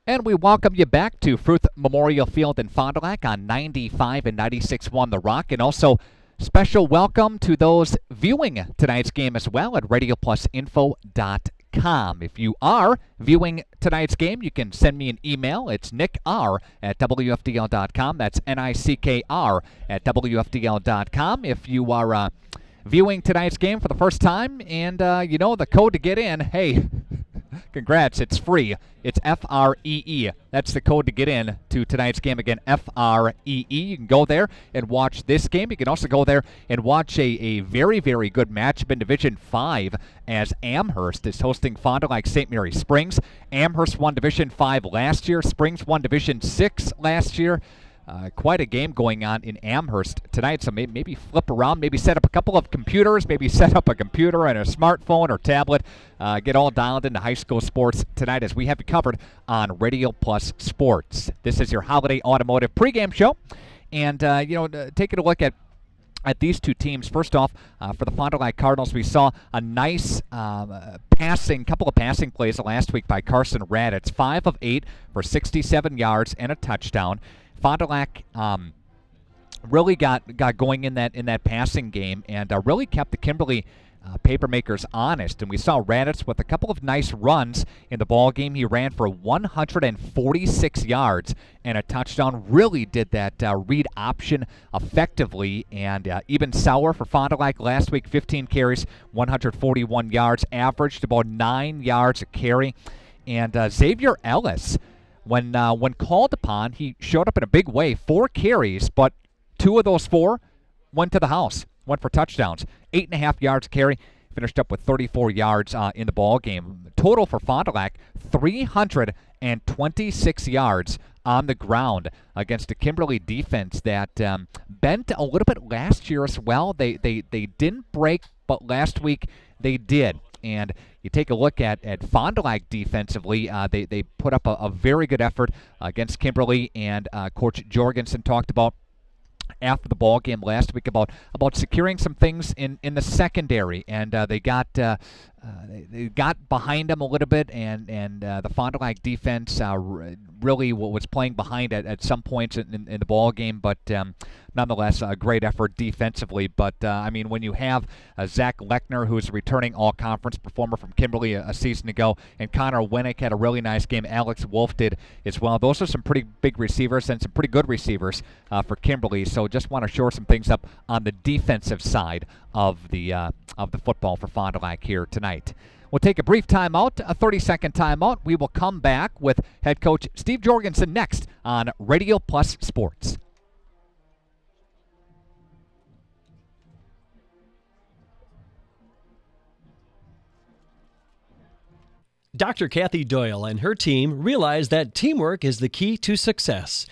And we welcome you back to Fruth Memorial Field in Fond du Lac on 95 and 96.1 The Rock. And also, special welcome to those viewing tonight's game as well at radioplusinfo.com. If you are viewing tonight's game, you can send me an email. It's nickr@wfdl.com. That's NICKR at WFDL.com. If you are viewing tonight's game for the first time and you know the code to get in, hey, congrats, it's free. It's FREE. That's the code to get in to tonight's game. Again, FREE. You can go there and watch this game. You can also go there and watch a very, very good matchup in Division 5 as Amherst is hosting Fond du Lac St. Mary Springs. Amherst won Division 5 last year. Springs won Division 6 last year. Quite a game going on in Amherst tonight, so maybe flip around, maybe set up a couple of computers, maybe set up a computer and a smartphone or tablet, get all dialed into high school sports tonight as we have you covered on Radio Plus Sports. This is your Holiday Automotive pregame show, and taking a look at these two teams. First off, for the Fond du Lac Cardinals, we saw a nice couple of passing plays last week by Carson Raditz, 5 of 8 for 67 yards and a touchdown. Fond du Lac really got going in that passing game and really kept the Kimberly Papermakers honest. And we saw Raditz with a couple of nice runs in the ball game. He ran for 146 yards and a touchdown. Really did that read option effectively. And even Sauer for Fond du Lac last week, 15 carries, 141 yards, averaged about 9 yards a carry. And Xavier Ellis, when called upon, he showed up in a big way. 4 carries, but 2 of those 4 went to the house, went for touchdowns. 8.5 yards carry, finished up with 34 yards in the ball game. Total for Fond du Lac, 326 yards on the ground against a Kimberly defense that bent a little bit last year as well. They didn't break, but last week they did. And you take a look at Fond du Lac defensively, they put up a very good effort against Kimberly, and Coach Jorgensen talked about after the ball game last week about securing some things in the secondary, and they got behind them a little bit, and the Fond du Lac defense really was playing behind at some points in the ball game, but nonetheless a great effort defensively. But I mean, when you have Zach Lechner, who's a returning all-conference performer from Kimberly a season ago, and Connor Winnick had a really nice game, Alex Wolf did as well. Those are some pretty big receivers and some pretty good receivers for Kimberly. So just want to shore some things up on the defensive side of the football for Fond du Lac here tonight. We'll take a brief timeout, a 30-second timeout. We will come back with head coach Steve Jorgensen next on Radio Plus Sports. Dr. Kathy Doyle and her team realize that teamwork is the key to success.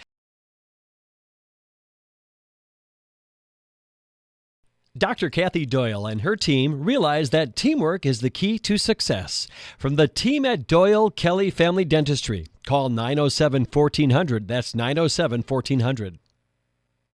Dr. Kathy Doyle and her team realize that teamwork is the key to success. From the team at Doyle Kelly Family Dentistry, call 907-1400. That's 907-1400.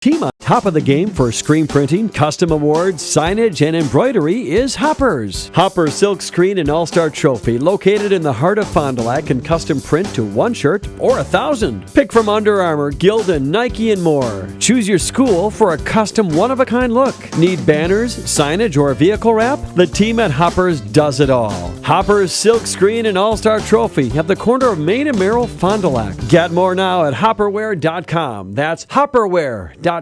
Team on top of the game for screen printing, custom awards, signage, and embroidery is Hoppers. Hopper Silk Screen and All-Star Trophy, located in the heart of Fond du Lac, can custom print to 1 shirt or 1,000. Pick from Under Armour, Gildan, Nike, and more. Choose your school for a custom one-of-a-kind look. Need banners, signage, or vehicle wrap? The team at Hoppers does it all. Hoppers Silk Screen and All-Star Trophy at the corner of Main and Merrill, Fond du Lac. Get more now at hopperware.com. That's hopperware.com.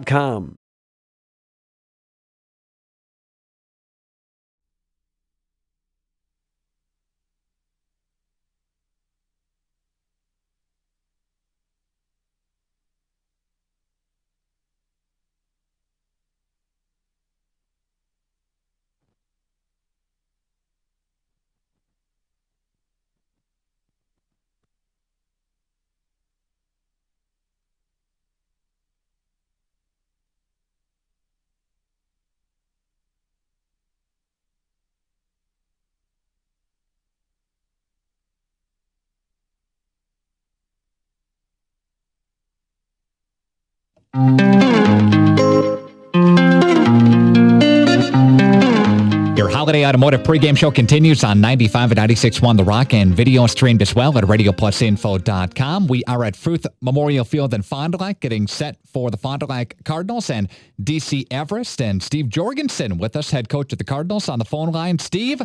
Your Holiday Holiday Automotive pregame show continues on 95 and 96.1 The Rock and video streamed as well at radioplusinfo.com. We are at Fruth Memorial Field in Fond du Lac getting set for the Fond du Lac Cardinals and DC Everest. And Steve Jorgensen with us, head coach of the Cardinals, on the phone line. Steve,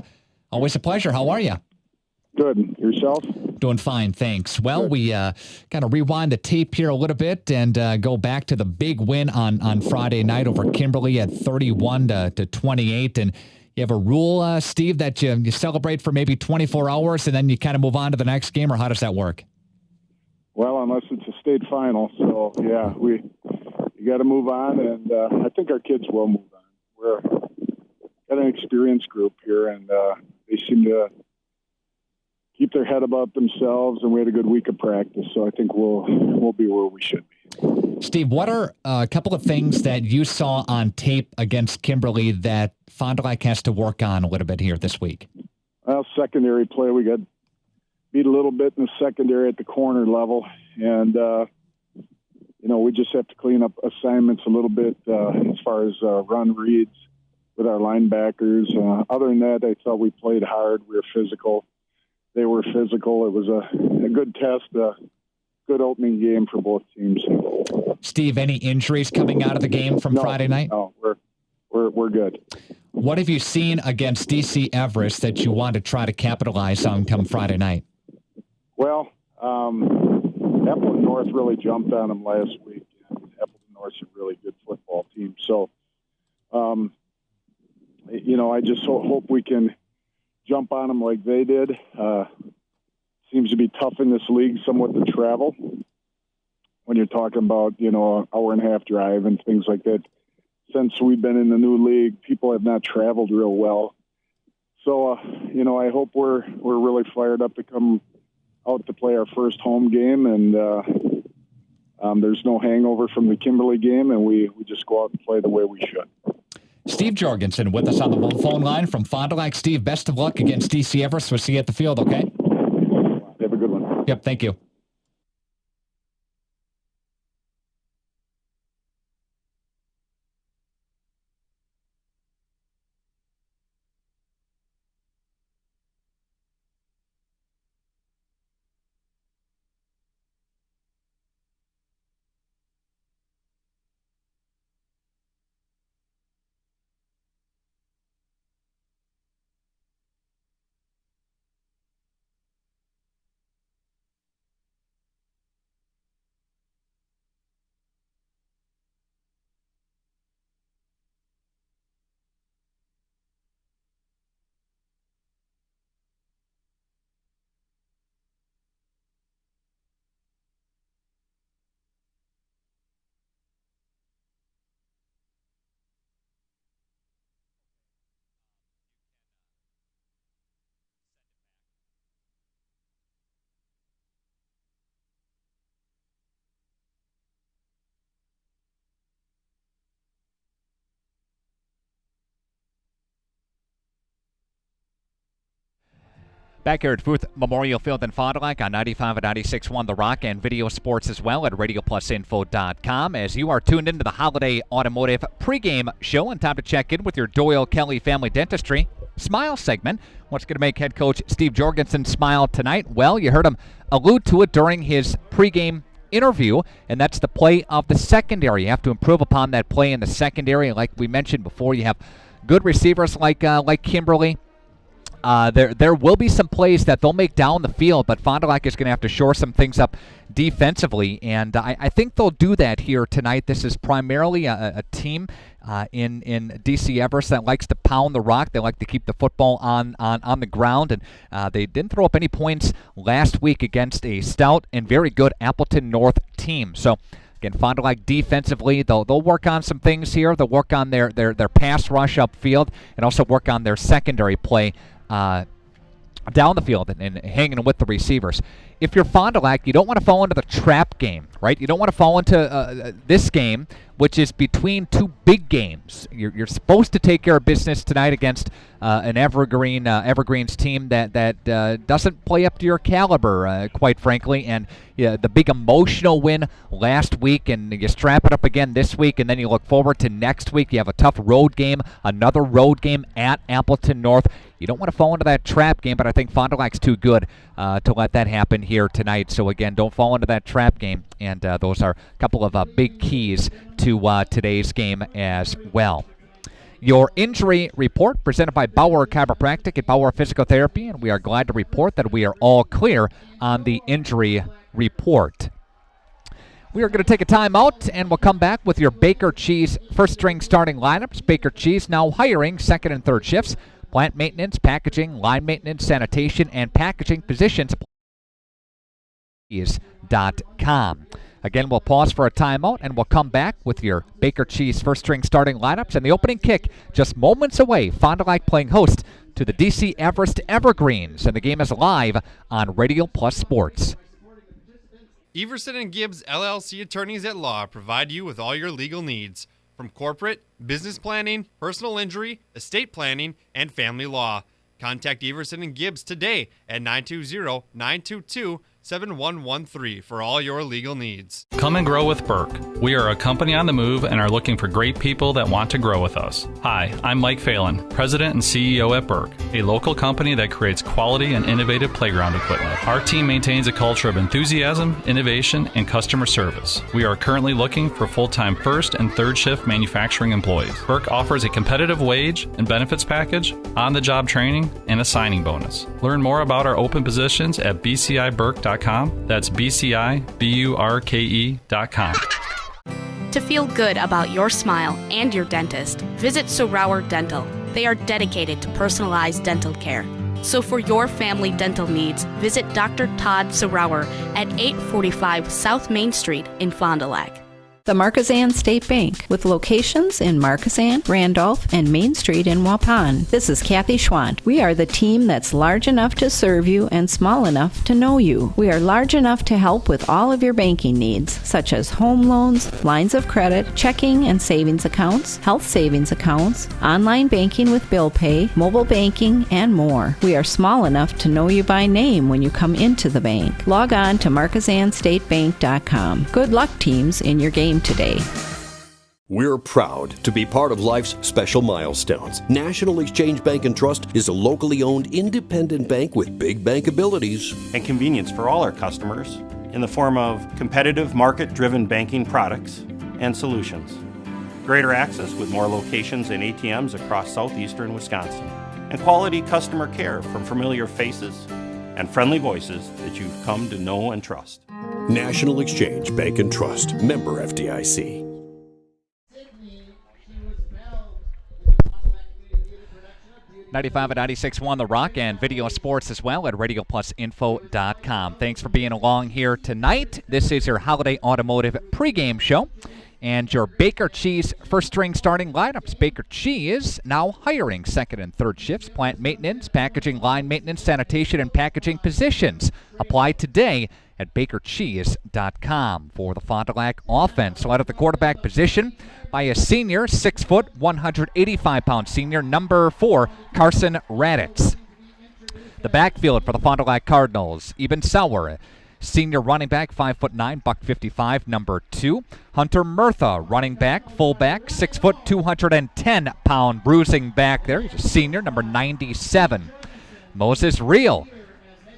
always a pleasure. How are you? Good. Yourself? Doing fine, thanks. Well, we kind of rewind the tape here a little bit and go back to the big win on Friday night over Kimberly at 31-28. And you have a rule, Steve, that you celebrate for maybe 24 hours and then you kind of move on to the next game, or how does that work? Well, unless it's a state final. So, yeah, you got to move on, and I think our kids will move on. We're got an experienced group here, and they seem to keep their head about themselves, and we had a good week of practice, so I think we'll be where we should be. Steve, what are a couple of things that you saw on tape against Kimberly that Fond du Lac has to work on a little bit here this week? Well, secondary play, we got beat a little bit in the secondary at the corner level, and we just have to clean up assignments a little bit as far as run reads with our linebackers. Other than that, I thought we played hard. We were physical. They were physical. It was a good test, a good opening game for both teams. Steve, any injuries coming out of the game from Friday night? No, we're good. What have you seen against DC Everest that you want to try to capitalize on come Friday night? Well, Appleton North really jumped on them last week. And Appleton North's a really good football team. So, I just hope we can jump on them like they did. Seems to be tough in this league somewhat to travel when you're talking about, an hour and a half drive and things like that. Since we've been in the new league, people have not traveled real well. So, I hope we're really fired up to come out to play our first home game, and there's no hangover from the Kimberly game, and we just go out and play the way we should. Steve Jorgensen with us on the phone line from Fond du Lac. Steve, best of luck against DC Everest. We'll see you at the field, okay? Have a good one. Yep, thank you. Back here at Fruth Memorial Field in Fond du Lac on 95 and 96.1 The Rock and video sports as well at radioplusinfo.com. As you are tuned into the Holiday Automotive pregame show, and time to check in with your Doyle Kelly Family Dentistry Smile segment. What's going to make head coach Steve Jorgensen smile tonight? Well, you heard him allude to it during his pregame interview, and that's the play of the secondary. You have to improve upon that play in the secondary. Like we mentioned before, you have good receivers like Kimberly. There will be some plays that they'll make down the field, but Fond du Lac is going to have to shore some things up defensively, and I think they'll do that here tonight. This is primarily a team in DC Everest that likes to pound the rock. They like to keep the football on the ground, and they didn't throw up any points last week against a stout and very good Appleton North team. So again, Fond du Lac defensively, they'll work on some things here. They'll work on their pass rush upfield and also work on their secondary play down the field and hanging with the receivers. If you're Fond du Lac, you don't want to fall into the trap game, right? You don't want to fall into this game, which is between two big games. You're supposed to take care of business tonight against an Evergreen's team that doesn't play up to your caliber, quite frankly. And the big emotional win last week, and you strap it up again this week, and then you look forward to next week. You have a tough road game, another road game at Appleton North. You don't want to fall into that trap game, but I think Fond du Lac's too good to let that happen here tonight. So again, don't fall into that trap game, and those are a couple of big keys to today's game as well. Your injury report presented by Bauer Chiropractic and Bauer Physical Therapy, and we are glad to report that we are all clear on the injury report. We are going to take a timeout, and we'll come back with your Baker Cheese first-string starting lineups. Baker Cheese now hiring second and third shifts, plant maintenance, packaging, line maintenance, sanitation, and packaging positions. .com. Again, we'll pause for a timeout, and we'll come back with your Baker Cheese first-string starting lineups. And the opening kick just moments away. Fond du Lac playing host to the DC Everest Evergreens, and the game is live on Radio Plus Sports. Everson and Gibbs LLC attorneys at law provide you with all your legal needs, from corporate, business planning, personal injury, estate planning, and family law. Contact Everson and Gibbs today at 920-922-7113 for all your legal needs. Come and grow with Burke. We are a company on the move and are looking for great people that want to grow with us. Hi, I'm Mike Phelan, President and CEO at Burke, a local company that creates quality and innovative playground equipment. Our team maintains a culture of enthusiasm, innovation, and customer service. We are currently looking for full-time first and third shift manufacturing employees. Burke offers a competitive wage and benefits package, on-the-job training, and a signing bonus. Learn more about our open positions at bciburke.com. That's bciburke.com. To feel good about your smile and your dentist, visit Sauer Dental. They are dedicated to personalized dental care. So for your family dental needs, visit Dr. Todd Sauer at 845 South Main Street in Fond du Lac. The Marquezan State Bank, with locations in Marquezan, Randolph, and Main Street in Waupun. This is Kathy Schwant. We are the team that's large enough to serve you and small enough to know you. We are large enough to help with all of your banking needs, such as home loans, lines of credit, checking and savings accounts, health savings accounts, online banking with bill pay, mobile banking, and more. We are small enough to know you by name when you come into the bank. Log on to MarquezanStateBank.com. Good luck, teams, in your game today. We're proud to be part of life's special milestones. National Exchange Bank and Trust is a locally owned independent bank with big bank abilities and convenience for all our customers in the form of competitive market-driven banking products and solutions, greater access with more locations and ATMs across southeastern Wisconsin, and quality customer care from familiar faces and friendly voices that you've come to know and trust. National Exchange Bank and Trust, member FDIC. .95 and 96.1 The Rock, and video sports as well at RadioPlusInfo.com. Thanks for being along here tonight. This is your Holiday Automotive pregame show and your Baker Cheese first-string starting lineups. Baker Cheese now hiring second and third shifts, plant maintenance, packaging, line maintenance, sanitation, and packaging positions. Apply today at BakerCheese.com. For the Fond du Lac offense, led at the quarterback position by a senior, 6 foot, 185-pound senior, number 4, Carson Raditz. The backfield for the Fond du Lac Cardinals, Eben Sauer, senior running back, 5'9", $155, number 2. Hunter Murtha, running back, fullback, 6 foot, 210-pound bruising back there. He's a senior, number 97. Moses Reel,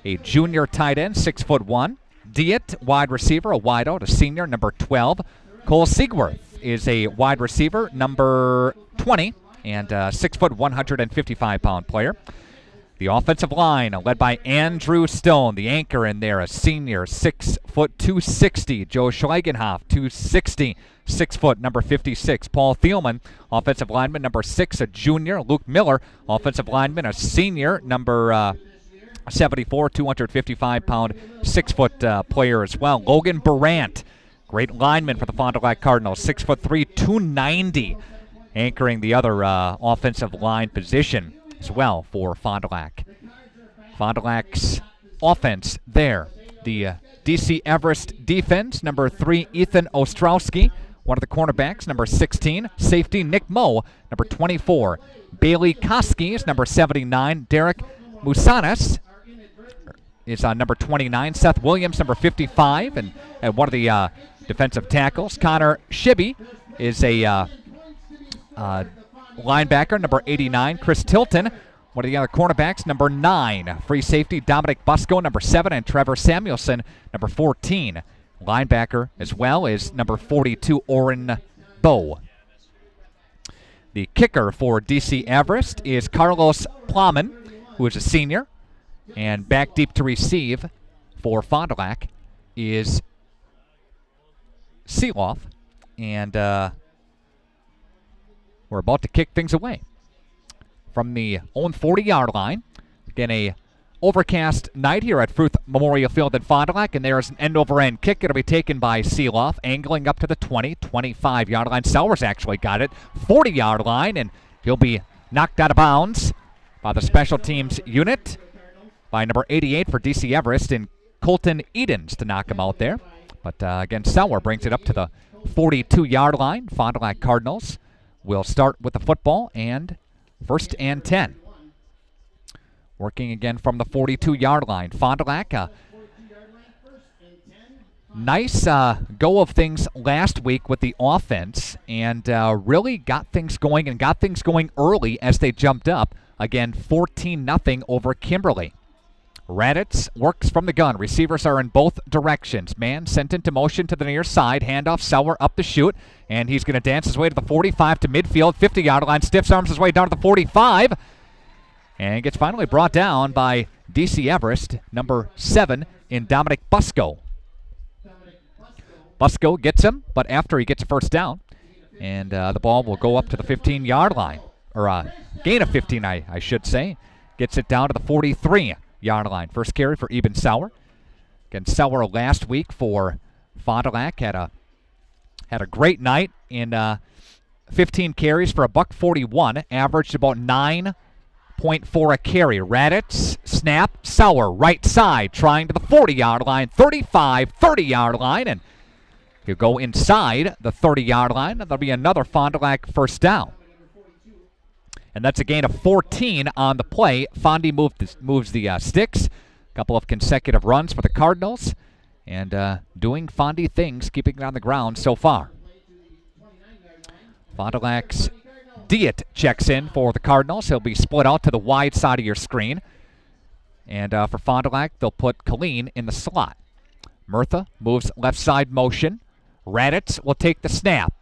a junior tight end, 6'1". Diet, wide receiver, a wideout, a senior, number 12. Cole Siegworth is a wide receiver, number 20, and 6 foot, 155-pound player. The offensive line, led by Andrew Stone, the anchor in there, a senior, 6 foot, 260. Joe Schleigenhoff, 260, 6 foot, number 56. Paul Thielman, offensive lineman, number 6, a junior. Luke Miller, offensive lineman, a senior, number 74, 255-pound, 6 foot player as well. Logan Barant, great lineman for the Fond du Lac Cardinals, 6'3", 290, anchoring the other offensive line position as well for Fond du Lac. Fond du Lac's offense there. The DC Everest defense, number 3, Ethan Ostrowski. One of the cornerbacks, number 16, safety Nick Moe, number 24. Bailey Koski is number 79. Derek Musanas is number 29. Seth Williams, number 55. And one of the defensive tackles, Connor Shibby, is a linebacker, number 89. Chris Tilton, one of the other cornerbacks, number 9. Free safety Dominic Busco, number 7. And Trevor Samuelson, number 14. Linebacker as well is number 42, Oren Bowe. The kicker for DC Everest is Carlos Plowman, who is a senior. And back deep to receive for Fond du Lac is Seeloff. And we're about to kick things away from the own 40-yard line. Again, a overcast night here at Fruth Memorial Field in Fond du Lac, and there's an end-over-end kick. It'll be taken by Seeloff, angling up to the 20, 25-yard line. Sellers actually got it, 40-yard line, and he'll be knocked out of bounds by the special teams unit by number 88 for DC Everest and Colton Edens to knock him out there. But again, Seller brings it up to the 42-yard line. Fond du Lac Cardinals will start with the football and 1st and 10. Working again from the 42-yard line. Fond du Lac, nice go of things last week with the offense and really got things going and got things going early as they jumped up. Again, 14-0 over Kimberly. Raditz works from the gun. Receivers are in both directions. Man sent into motion to the near side. Handoff, Seller up the chute. And he's going to dance his way to the 45 to midfield. 50-yard line. Stiffs arms his way down to the 45. And gets finally brought down by DC Everest, number 7 in Dominic Busco. Busco gets him, but after he gets a first down. And the ball will go up to the 15-yard line. Or gain of 15, I should say. Gets it down to the 43-yard line. First carry for Eben Sauer. Again, Sauer last week for Fond du Lac had a great night in 15 carries for a $141. Averaged about 9.4 a carry. Raditz, snap, Sauer, right side, trying to the 40-yard line, 35, 30-yard line, and he'll go inside the 30-yard line, and there'll be another Fond du Lac first down. And that's a gain of 14 on the play. Fondy moves the sticks. A couple of consecutive runs for the Cardinals. And doing Fondy things, keeping it on the ground so far. Fond du Lac's Diet checks in for the Cardinals. He'll be split out to the wide side of your screen. And for Fond du Lac, they'll put Colleen in the slot. Murtha moves left side motion. Raditz will take the snap.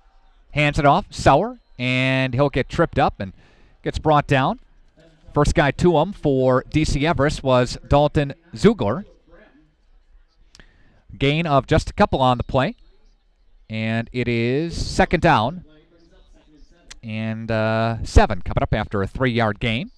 Hands it off. Sauer. And he'll get tripped up and gets brought down. First guy to him for DC Everest was Dalton Zugler. Gain of just a couple on the play. And it is second down. And 7 coming up after a 3-yard gain.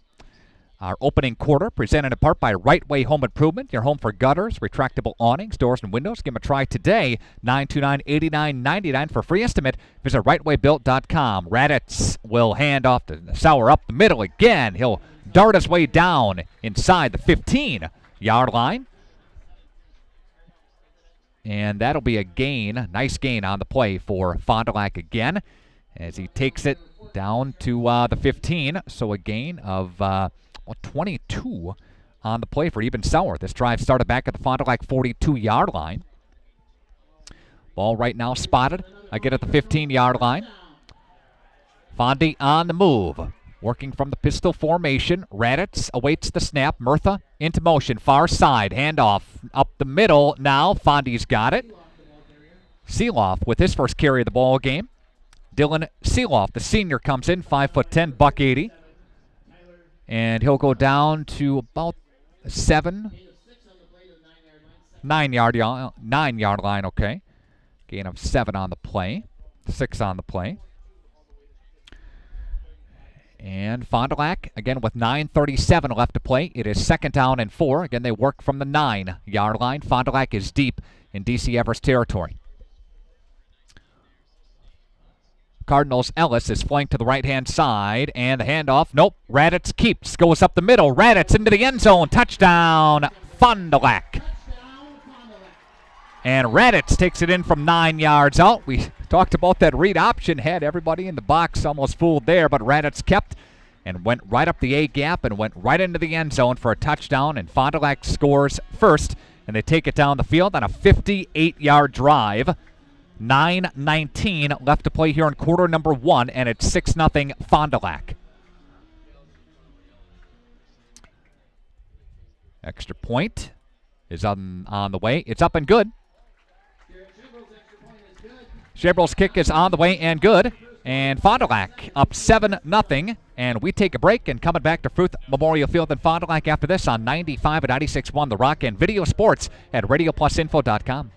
Our opening quarter presented in part by Right Way Home Improvement. Your home for gutters, retractable awnings, doors, and windows. Give them a try today. 929-8999 for a free estimate. Visit rightwaybuilt.com. Raditz will hand off to Sauer up the middle again. He'll dart his way down inside the 15-yard line. And that'll be a gain, nice gain on the play for Fond du Lac again as he takes it down to the 15. So a gain of 22 on the play for Eben Sauer. This drive started back at the Fond du Lac 42-yard line. Ball right now spotted again at the 15-yard line. Fondy on the move. Working from the pistol formation. Raditz awaits the snap. Murtha into motion. Far side. Handoff up the middle. Now Fondy's got it. Seeloff with his first carry of the ball game. Dylan Seeloff, the senior, comes in. 5'10", $180. And he'll go down to about 9-yard line, okay. Gain of 7 on the play. 6 on the play. And Fond du Lac, again with 9:37 left to play. It is second down and 4. Again, they work from the 9-yard line. Fond du Lac is deep in DC Everest territory. Cardinals. Ellis is flanked to the right-hand side, and the handoff. Nope. Raditz keeps. Goes up the middle. Raditz into the end zone. Touchdown, Fond du Lac. And Raditz takes it in from 9 yards out. We talked about that read option. Had everybody in the box almost fooled there, but Raditz kept and went right up the A gap and went right into the end zone for a touchdown. And Fond du Lac scores first, and they take it down the field on a 58-yard drive. 9:19 left to play here in quarter number 1, and it's 6-0 Fond du Lac. Extra point is on the way. It's up and good. Chevrolet's kick is on the way and good. And Fond du Lac up 7-0. And we take a break and coming back to Fruth Memorial Field in Fond du Lac after this on 95 and 96.1 The Rock and video sports at radioplusinfo.com.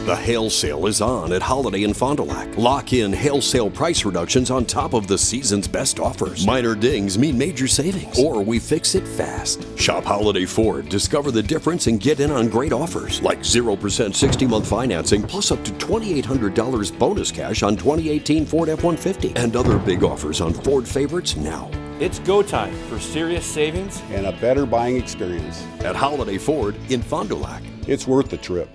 The hail sale is on at Holiday in Fond du Lac. Lock in hail sale price reductions on top of the season's best offers. Minor dings mean major savings, or we fix it fast. Shop Holiday Ford. Discover the difference and get in on great offers like 0% 60-month financing plus up to $2,800 bonus cash on 2018 Ford F-150 and other big offers on Ford favorites now. It's go time for serious savings and a better buying experience. At Holiday Ford in Fond du Lac. It's worth the trip.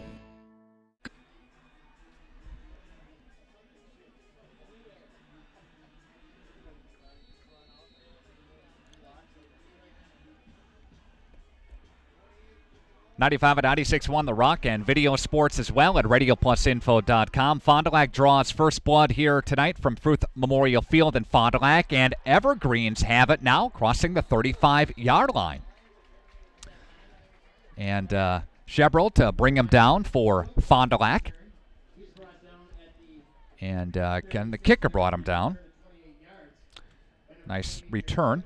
'95 and 96.1 The Rock and video sports as well at radioplusinfo.com. Fond du Lac draws first blood here tonight from Fruth Memorial Field in Fond du Lac, and Evergreens have it now, crossing the 35-yard line. And Chevrolet to bring him down for Fond du Lac. And again, the kicker brought him down. Nice return.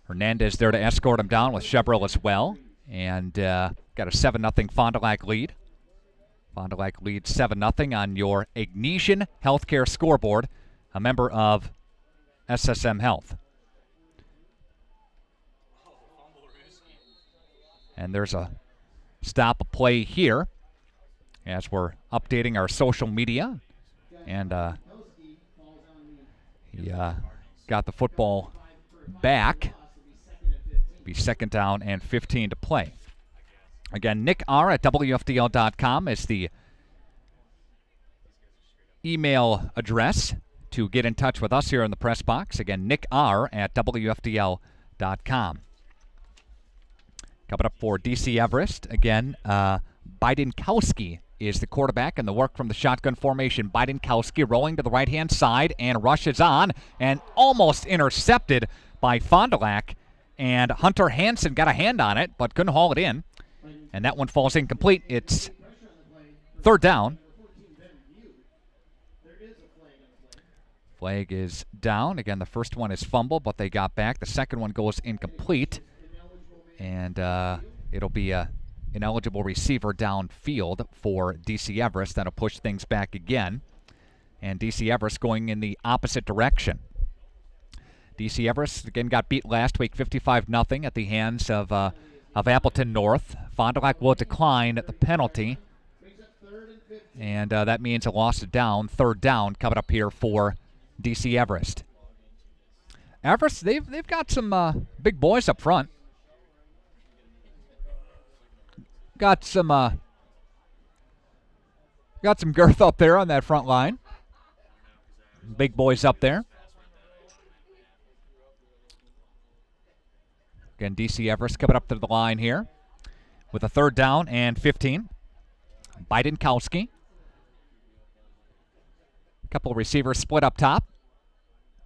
Hernandez there to escort him down with Chevrolet as well. And got a 7-0 Fond du Lac lead. Fond du Lac leads 7-0 on your Ignesian Healthcare scoreboard, a member of SSM Health. And there's a stop of play here as we're updating our social media. And he got the football back. Be second down and 15 to play. Again, Nick R. at WFDL.com is the email address to get in touch with us here in the press box. Again, Nick R. at WFDL.com. Coming up for DC Everest, again, Bidenkowski is the quarterback in the work from the shotgun formation. Bidenkowski rolling to the right-hand side and rushes on and almost intercepted by Fond du Lac. And Hunter Hansen got a hand on it, but couldn't haul it in. And that one falls incomplete. It's third down. Flag is down. Again, the first one is fumble, but they got back. The second one goes incomplete. And it'll be an ineligible receiver downfield for DC Everest. That'll push things back again. And DC Everest going in the opposite direction. DC Everest, again, got beat last week 55-0 at the hands of Appleton North. Fond du Lac will decline the penalty. And that means a loss of down, third down, coming up here for DC Everest. Everest, they've got some big boys up front. Got some girth up there on that front line. Big boys up there. Again, DC Everest coming up to the line here with a third down and 15. Bidenkowski. A couple of receivers split up top.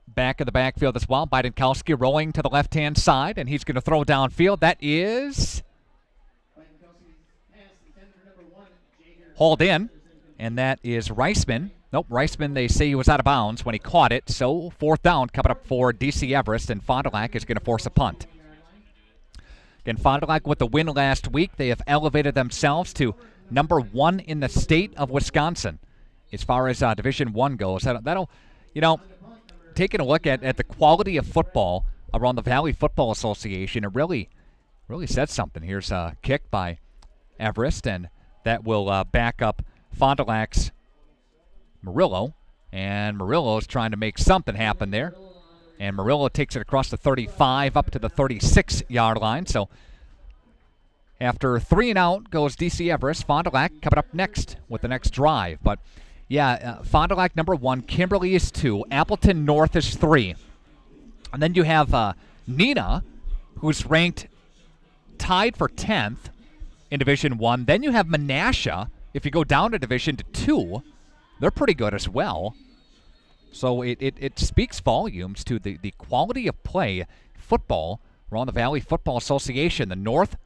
Back in the backfield as well. Bidenkowski rolling to the left-hand side, and he's going to throw downfield. That is hauled in. and that is Reisman. Nope, Reisman, they say he was out of bounds when he caught it, so 4th down coming up for DC Everest, and Fond du Lac is going to force a punt. Again, Fond du Lac with the win last week, they have elevated themselves to number 1 in the state of Wisconsin as far as Division I goes. That'll, taking a look at the quality of football around the Valley Football Association, it really says something. Here's a kick by Everest, and that will back up Fond du Lac's Murillo, and Murillo is trying to make something happen there. And Murillo takes it across the 35 up to the 36-yard line. So after 3 and out goes DC Everest. Fond du Lac coming up next with the next drive. But, Fond du Lac number 1, Kimberly is 2, Appleton North is 3. And then you have Neenah, who's ranked tied for 10th in Division I. Then you have Menasha. If you go down to Division 2, they're pretty good as well. So it speaks volumes to the quality of play, football, around the Valley Football Association, the North,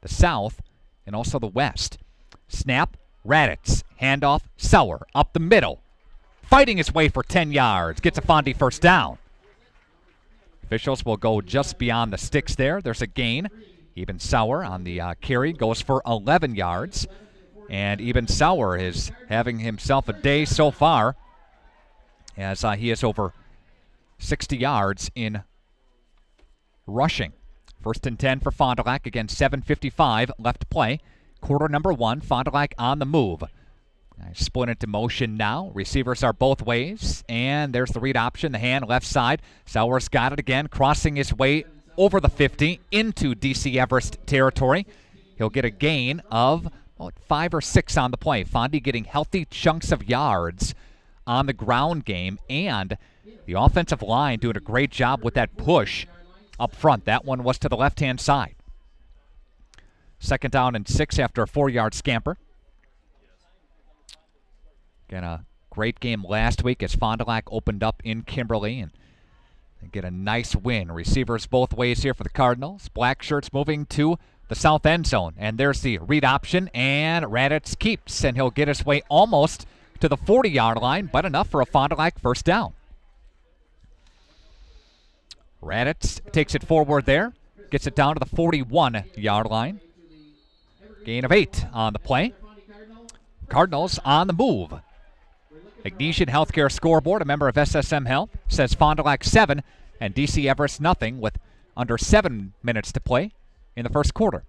the South, and also the West. Snap, Raditz, handoff, Sauer, up the middle. Fighting his way for 10 yards, gets a Fondy first down. Officials will go just beyond the sticks there. There's a gain. Eben Sauer on the carry goes for 11 yards. And Eben Sauer is having himself a day so far, as he is over 60 yards in rushing. 1st and 10 for Fond du Lac. Again, 7:55 left to play. Quarter number 1, Fond du Lac on the move. Split into motion now. Receivers are both ways. And there's the read option, the hand left side. Sauer's got it again, crossing his way over the 50 into DC Everest territory. He'll get a gain of 5 or 6 on the play. Fondy getting healthy chunks of yards on the ground game, and the offensive line doing a great job with that push up front. That one was to the left-hand side. 2nd down and 6 after a 4-yard scamper. Again, a great game last week as Fond du Lac opened up in Kimberly and get a nice win. Receivers both ways here for the Cardinals. Black shirts moving to the south end zone. And there's the read option, and Raditz keeps, and he'll get his way almost to the 40-yard line, but enough for a Fond du Lac first down. Raditz takes it forward there, gets it down to the 41-yard line. Gain of 8 on the play. Cardinals on the move. Magnesian Healthcare Scoreboard, a member of SSM Health, says Fond du Lac 7 and DC Everest nothing with under 7 minutes to play in the first quarter.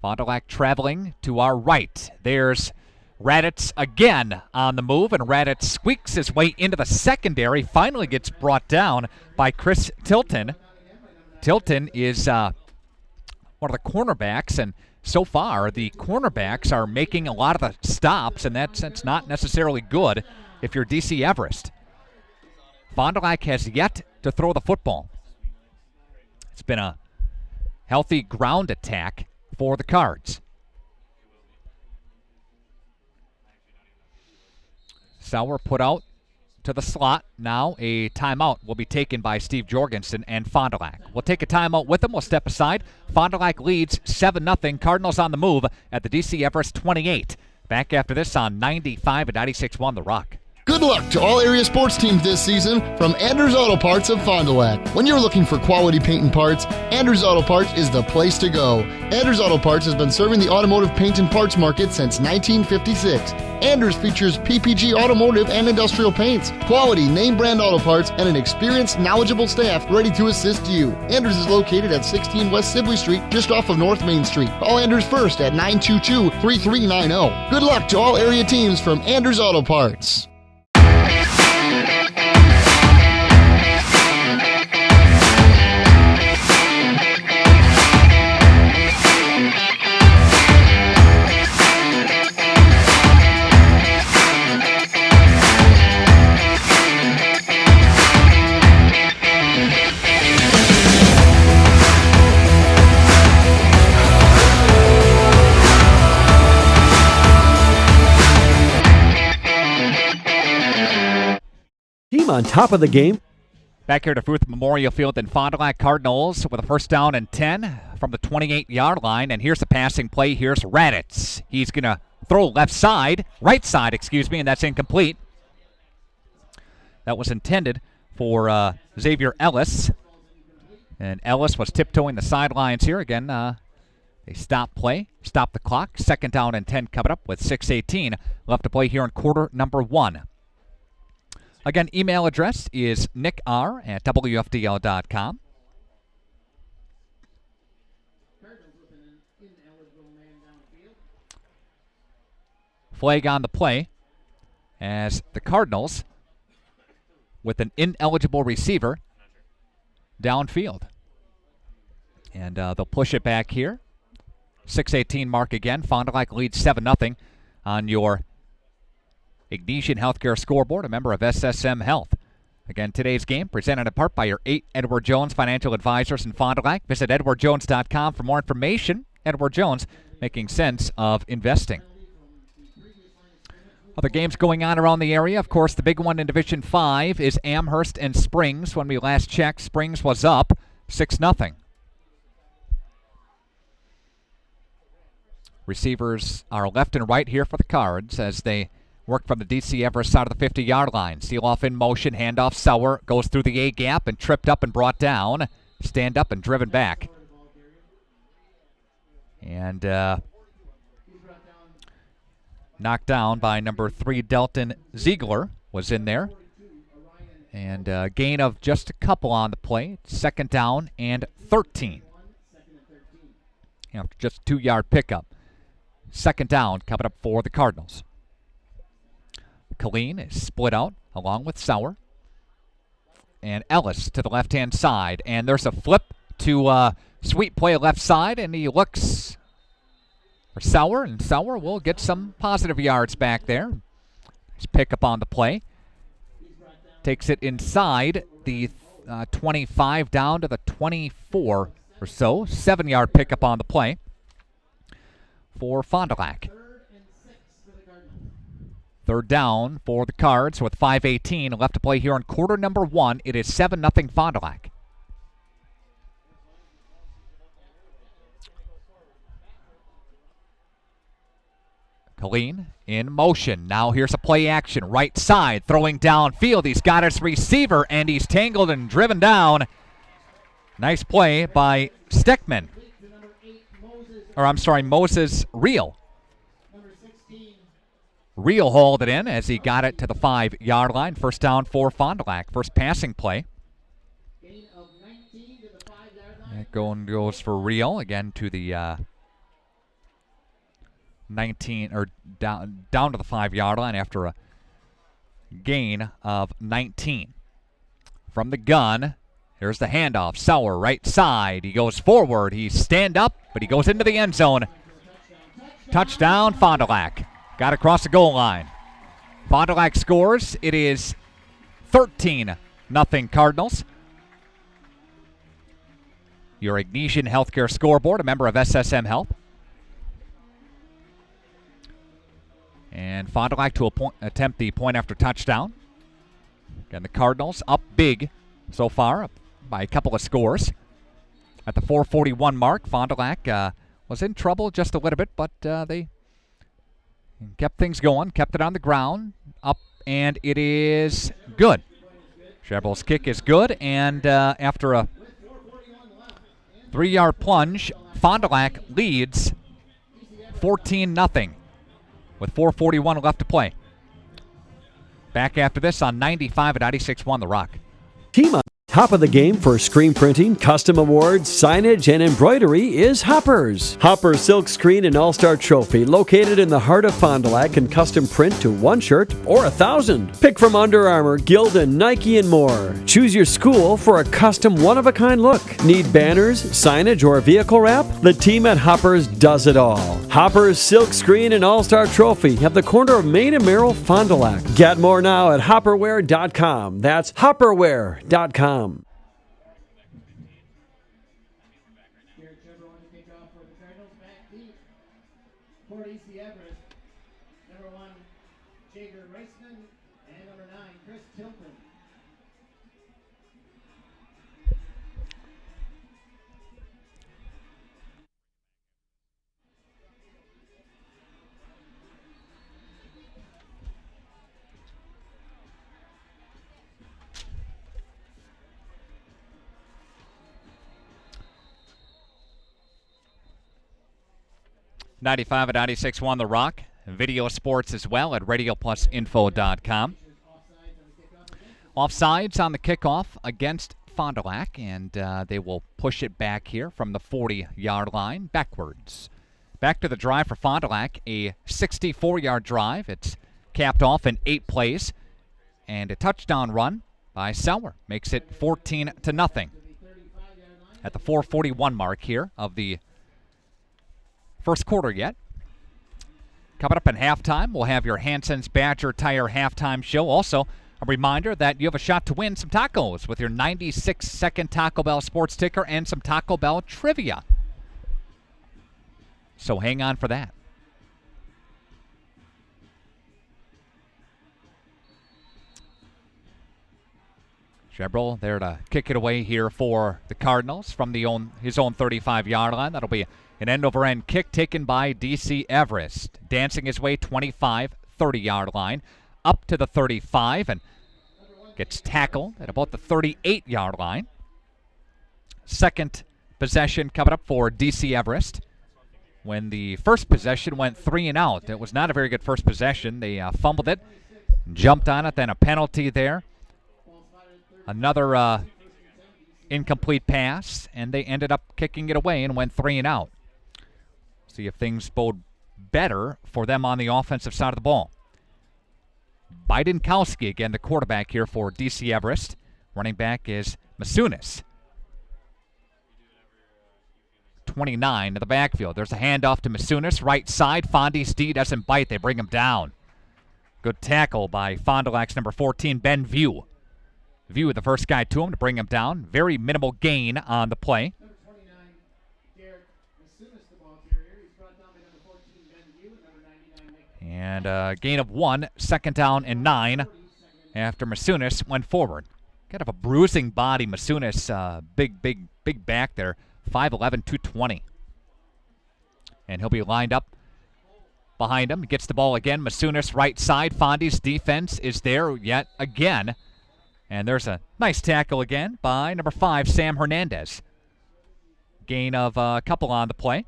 Fond du Lac traveling to our right. There's Raditz again on the move, and Raditz squeaks his way into the secondary, finally gets brought down by Chris Tilton. Tilton is one of the cornerbacks, and so far the cornerbacks are making a lot of the stops, and that's not necessarily good if you're DC Everest. Fond du Lac has yet to throw the football. It's been a healthy ground attack for the Cards. Sauer put out to the slot. Now a timeout will be taken by Steve Jorgensen and Fond du Lac. We'll take a timeout with them. We'll step aside. Fond du Lac leads 7-0. Cardinals on the move at the DC Everest 28. Back after this on 95 and 96.1 The Rock. Good luck to all area sports teams this season from Anders Auto Parts of Fond du Lac. When you're looking for quality paint and parts, Anders Auto Parts is the place to go. Anders Auto Parts has been serving the automotive paint and parts market since 1956. Anders features PPG automotive and industrial paints, quality name brand auto parts, and an experienced, knowledgeable staff ready to assist you. Anders is located at 16 West Sibley Street, just off of North Main Street. Call Anders first at 922-3390. Good luck to all area teams from Anders Auto Parts. On top of the game. Back here to Fruth Memorial Field in Fond du Lac. Cardinals with a first down and 10 from the 28-yard line. And here's the passing play. Here's Raditz. He's going to throw right side, and that's incomplete. That was intended for Xavier Ellis. And Ellis was tiptoeing the sidelines here. Again, they stop play, stop the clock. 2nd down and 10 coming up with 6:18 left to play here in quarter number 1. Again, email address is nickr@wfdl.com. Flag on the play as the Cardinals with an ineligible receiver downfield. And they'll push it back here. 6:18 mark again. Fond du Lac leads 7-0 on your Ignatian Healthcare scoreboard, a member of SSM Health. Again, today's game presented in part by your 8 Edward Jones financial advisors in Fond du Lac. Visit edwardjones.com for more information. Edward Jones, making sense of investing. Other games going on around the area. Of course, the big one in Division 5 is Amherst and Springs. When we last checked, Springs was up 6-0. Receivers are left and right here for the Cards as they work from the DC Everest side of the 50-yard line. Seal off in motion, handoff. Sauer goes through the A-gap and tripped up and brought down. Stand up and driven back. And knocked down by number 3, Delton Ziegler was in there. And gain of just a couple on the play. 2nd down and 13. Just a 2-yard pickup. 2nd down coming up for the Cardinals. Colleen is split out along with Sauer. And Ellis to the left-hand side. And there's a flip to sweep play left side, and he looks for Sauer, and Sauer will get some positive yards back there. Nice pickup on the play. Takes it inside the 25 down to the 24 or so. 7-yard pickup on the play for Fond du Lac. 3rd down for the Cards with 5:18 left to play here in quarter number 1. It is 7-0 Fond du Lac. Colleen in motion. Now here's a play action. Right side, throwing downfield. He's got his receiver, and he's tangled and driven down. Nice play by Steckman. Moses Reel. Reel hauled it in as he got it to the 5-yard line. 1st down for Fond du Lac. First passing play. That goes for Reel again to the 19 or down to the 5-yard line after a gain of 19. From the gun, here's the handoff. Sauer right side. He goes forward. He stand up, but he goes into the end zone. Touchdown, Fond du Lac. Got across the goal line. Fond du Lac scores. It is 13-0 Cardinals. Your Ignatian Healthcare scoreboard, a member of SSM Health. And Fond du Lac to attempt the point after touchdown. Again, the Cardinals up big so far, up by a couple of scores. At the 4:41 mark, Fond du Lac was in trouble just a little bit, but they kept things going, kept it on the ground, up, and it is good. Chevrolet's kick is good, and after a 3-yard plunge, Fond du Lac leads 14-0 with 4:41 left to play. Back after this on 95 at 96.1 The Rock. Team on top of the game for screen printing, custom awards, signage, and embroidery is Hoppers. Hoppers Silk Screen and All-Star Trophy, located in the heart of Fond du Lac, can custom print to 1 shirt or 1,000. Pick from Under Armour, Gildan, Nike, and more. Choose your school for a custom one-of-a-kind look. Need banners, signage, or vehicle wrap? The team at Hoppers does it all. Hoppers Silk Screen and All-Star Trophy at the corner of Main and Merrill, Fond du Lac. Get more now at hopperware.com. That's hopperware.com. For DC Everest, number 1, Jager Reisman, and number 9, Chris Tilton. 95 and 96.1 The Rock. Video sports as well at radioplusinfo.com. Offsides on the kickoff against Fond du Lac, and they will push it back here from the 40-yard line backwards. Back to the drive for Fond du Lac, a 64-yard drive. It's capped off in 8 plays, and a touchdown run by Sauer makes it 14-0 at the 4:41 mark here of the first quarter yet. Coming up in halftime, we'll have your Hanson's Badger Tire halftime show. Also, a reminder that you have a shot to win some tacos with your 96-second Taco Bell sports ticker and some Taco Bell trivia. So hang on for that. Shebrel there to kick it away here for the Cardinals from his own 35-yard line. That'll be an end-over-end kick taken by D.C. Everest, dancing his way 25, 30-yard line up to the 35 and gets tackled at about the 38-yard line. Second possession coming up for D.C. Everest. When the first possession went 3 and out, it was not a very good first possession. They fumbled it, jumped on it, then a penalty there. Another incomplete pass, and they ended up kicking it away and went 3 and out. See if things bode better for them on the offensive side of the ball. Bidenkowski, again, the quarterback here for D.C. Everest. Running back is Masunis. 29 to the backfield. There's a handoff to Masunis. Right side. Fondy's D doesn't bite. They bring him down. Good tackle by Fond du Lac's number 14, Ben View. View the first guy to him to bring him down. Very minimal gain on the play. And a gain of 1, second down and 9 after Masunis went forward. Kind of a bruising body, Masunis, big back there, 5'11", 220. And he'll be lined up behind him. He gets the ball again. Masunis right side. Fondy's defense is there yet again. And there's a nice tackle again by number 5, Sam Hernandez. Gain of a couple on the play.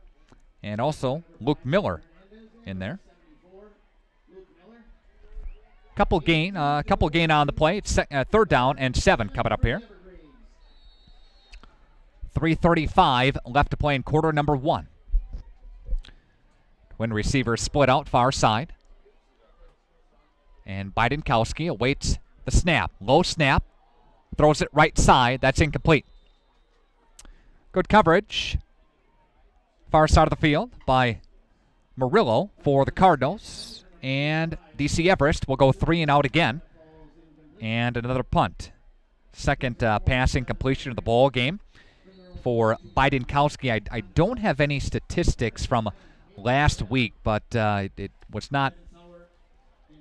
And also Luke Miller in there. Couple gain on the play. It's third down and 7 coming up here. 3:35 left to play in quarter number 1. When receivers split out far side. And Bidenkowski awaits the snap. Low snap. Throws it right side. That's incomplete. Good coverage. Far side of the field by Murillo for the Cardinals. And D.C. Everest will go 3 and out again. And another punt. Second passing completion of the ball game for Bidenkowski. I don't have any statistics from last week, but it was not,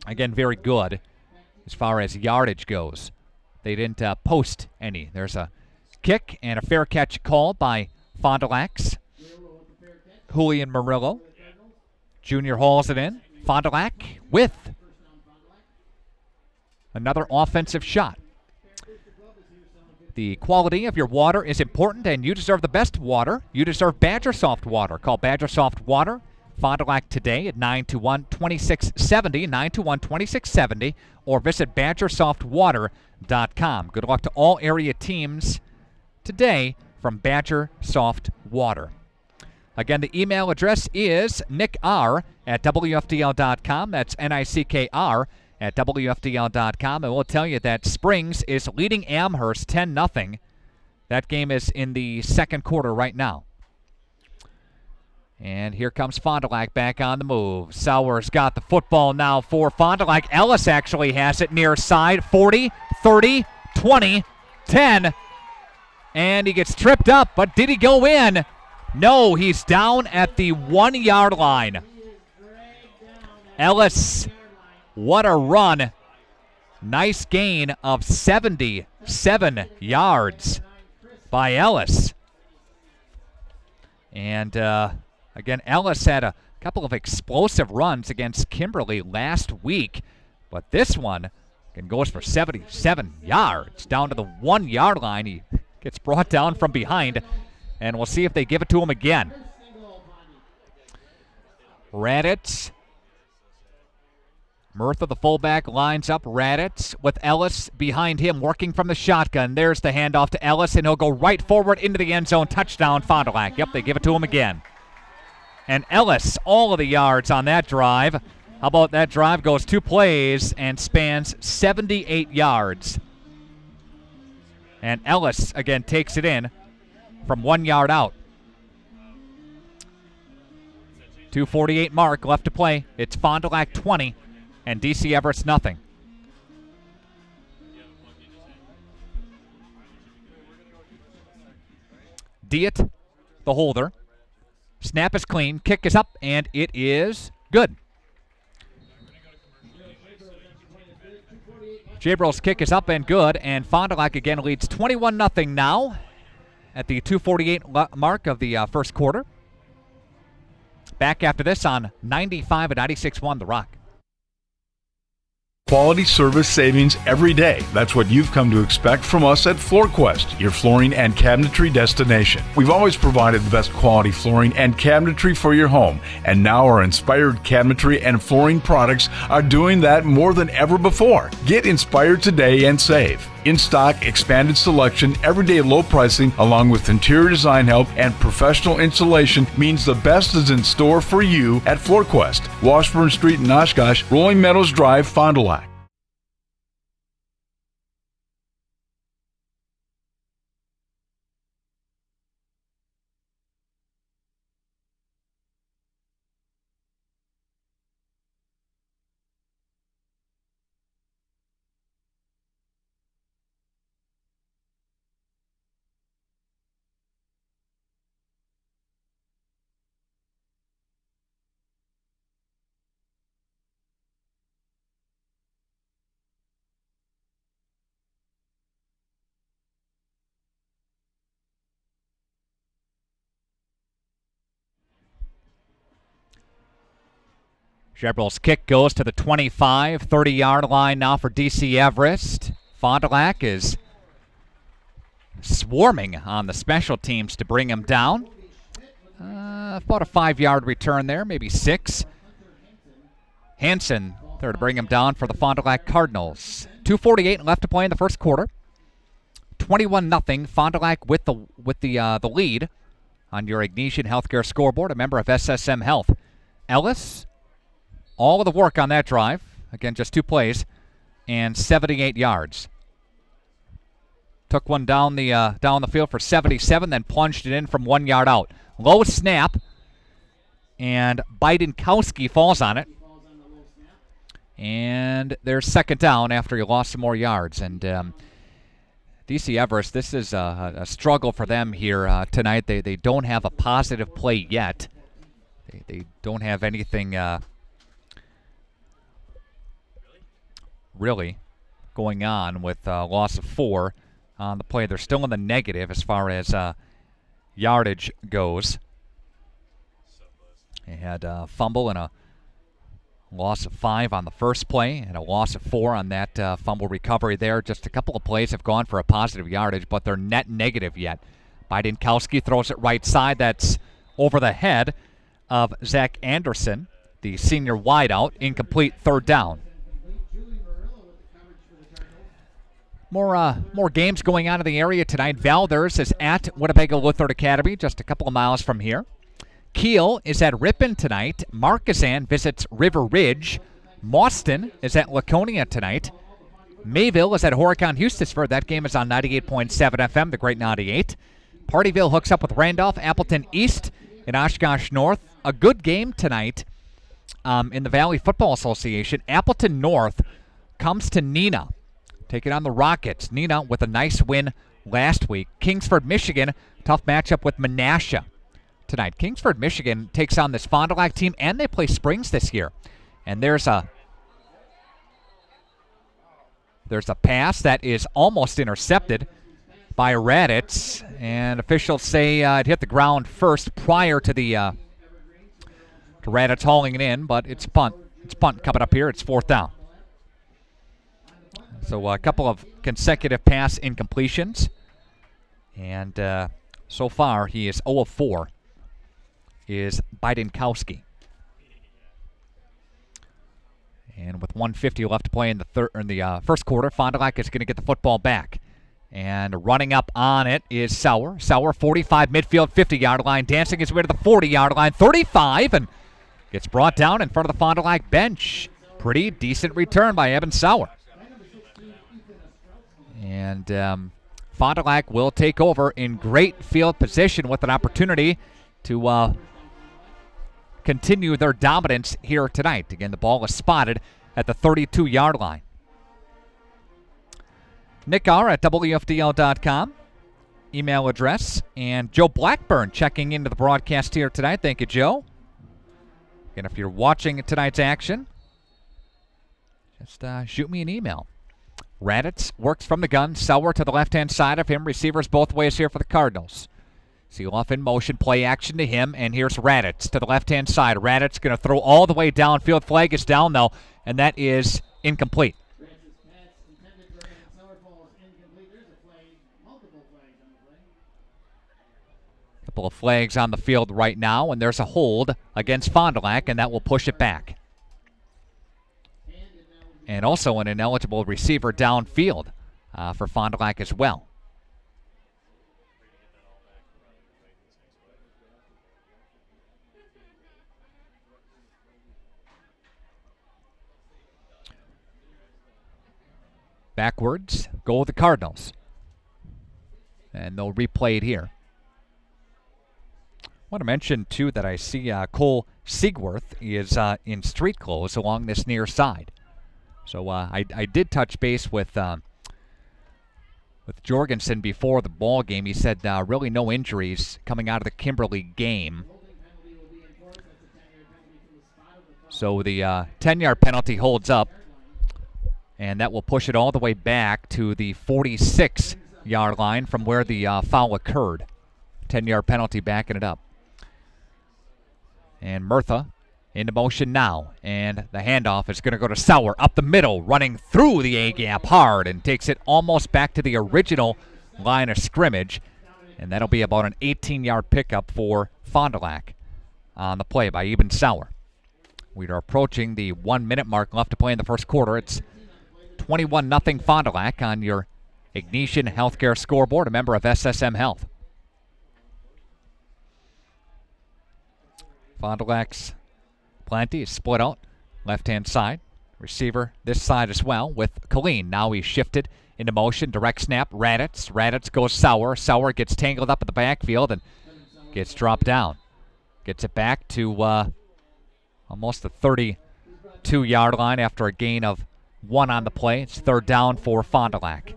again, very good as far as yardage goes. They didn't post any. There's a kick and a fair catch called by Fond du Lac's Julian Murillo. Junior hauls it in. Fond du Lac with another offensive shot. The quality of your water is important, and you deserve the best water. You deserve Badger Soft Water. Call Badger Soft Water, Fond du Lac today at 921-2670, 921-2670, or visit BadgerSoftWater.com. Good luck to all area teams today from Badger Soft Water. Again, the email address is nickr@wfdl.com. That's NICKR at WFDL.com. And we'll tell you that Springs is leading Amherst 10-0. That game is in the second quarter right now. And here comes Fond du Lac back on the move. Sauer's got the football now for Fond du Lac. Ellis actually has it near side. 40, 30, 20, 10. And he gets tripped up, but did he go in? No, he's down at the 1-yard line. Ellis, what a run. Nice gain of 77 yards by Ellis. And again, Ellis had a couple of explosive runs against Kimberly last week, but this one goes for 77 yards down to the 1-yard line. He gets brought down from behind, and we'll see if they give it to him again. Raditz. Murtha, the fullback, lines up. Raditz with Ellis behind him, working from the shotgun. There's the handoff to Ellis, and he'll go right forward into the end zone. Touchdown, Fond du Lac. Yep, they give it to him again. And Ellis, all of the yards on that drive. How about that drive goes 2 plays and spans 78 yards. And Ellis, again, takes it in from 1 yard out. 2:48 mark left to play. It's Fond du Lac 20 and DC Everest nothing. Diet, the holder. Snap is clean. Kick is up, and it is good. Jabrill's kick is up and good, and Fond du Lac again leads 21-0 now at the 2:48 mark of the first quarter. Back after this on 95 and 96.1 The Rock. Quality service savings every day. That's what you've come to expect from us at FloorQuest, your flooring and cabinetry destination. We've always provided the best quality flooring and cabinetry for your home, and now our inspired cabinetry and flooring products are doing that more than ever before. Get inspired today and save. In stock, expanded selection, everyday low pricing, along with interior design help and professional installation means the best is in store for you at FloorQuest, Washburn Street in Oshkosh, Rolling Meadows Drive, Fond du Lac. Jabrill's kick goes to the 25, 30-yard line now for DC Everest. Fond du Lac is swarming on the special teams to bring him down. About a 5-yard return there, maybe 6. Hansen there to bring him down for the Fond du Lac Cardinals. 2:48 left to play in the first quarter. 21-0. Fond du Lac with the lead on your Ignatian Healthcare scoreboard, a member of SSM Health. Ellis, all of the work on that drive. Again, just 2 plays and 78 yards. Took one down the field for 77, then plunged it in from 1 yard out. Low snap, and Bidenkowski falls on it. And there's second down after he lost some more yards. And DC Everest, this is a struggle for them here tonight. They don't have a positive play yet. They don't have anything really going on with loss of 4 on the play. They're still in the negative as far as yardage goes. They had a fumble and a loss of 5 on the first play and a loss of 4 on that fumble recovery there. Just a couple of plays have gone for a positive yardage, but they're net negative yet. Bidenkowski throws it right side. That's over the head of Zach Anderson, the senior wideout. Incomplete, third down. More games going on in the area tonight. Valders is at Winnebago Lutheran Academy, just a couple of miles from here. Kiel is at Ripon tonight. Marquezan visits River Ridge. Mauston is at Laconia tonight. Mayville is at Horicon-Eustisford. That game is on 98.7 FM, the Great 98. Partyville hooks up with Randolph. Appleton East in Oshkosh North. A good game tonight in the Valley Football Association. Appleton North comes to Neenah, taking on the Rockets. Neenah with a nice win last week. Kingsford, Michigan, tough matchup with Menasha tonight. Kingsford, Michigan takes on this Fond du Lac team, and they play Springs this year. And there's a pass that is almost intercepted by Raditz, and officials say it hit the ground first prior to to Raditz hauling it in, but it's punt. It's punt coming up here. It's fourth down. So a couple of consecutive pass incompletions, and so far he is 0 of 4. Is Bidenkowski. And with 1:50 left to play in the first quarter, Fond du Lac is going to get the football back. And running up on it is Sauer. Sauer, 45 midfield, 50-yard line, dancing his way to the 40-yard line, 35, and gets brought down in front of the Fond du Lac bench. Pretty decent return by Evan Sauer. And Fond du Lac will take over in great field position with an opportunity to continue their dominance here tonight. Again, the ball is spotted at the 32-yard line. Nick R. at WFDL.com, email address. And Joe Blackburn checking into the broadcast here tonight. Thank you, Joe. And if you're watching tonight's action, just shoot me an email. Raditz works from the gun. Sauer to the left-hand side of him. Receivers both ways here for the Cardinals. Seeloff in motion, play action to him, and here's Raditz to the left-hand side. Raditz going to throw all the way downfield. Flag is down, though, and that is incomplete. Couple of flags on the field right now, and there's a hold against Fond du Lac, and that will push it back. And also an ineligible receiver downfield for Fond du Lac as well. Backwards, goal of the Cardinals. And they'll replay it here. I want to mention, too, that I see Cole Siegworth is in street clothes along this near side. So I did touch base with Jorgensen before the ball game. He said really no injuries coming out of the Kimberly game. So the 10-yard penalty holds up, and that will push it all the way back to the 46-yard line from where the foul occurred. 10-yard penalty backing it up. And Murtha into motion now, and the handoff is going to go to Sauer up the middle, running through the A-gap hard, and takes it almost back to the original line of scrimmage, and that'll be about an 18-yard pickup for Fond du Lac on the play by Eben Sauer. We are approaching the 1-minute mark left to play in the first quarter. It's 21-0 Fond du Lac on your Ignition Healthcare scoreboard, a member of SSM Health. Fond du Lac's plenty is split out left-hand side. Receiver this side as well with Colleen. Now he's shifted into motion. Direct snap, Raditz. Raditz goes Sauer. Sauer gets tangled up in the backfield and gets dropped down. Gets it back to almost the 32-yard line after a gain of 1 on the play. It's third down for Fond du Lac.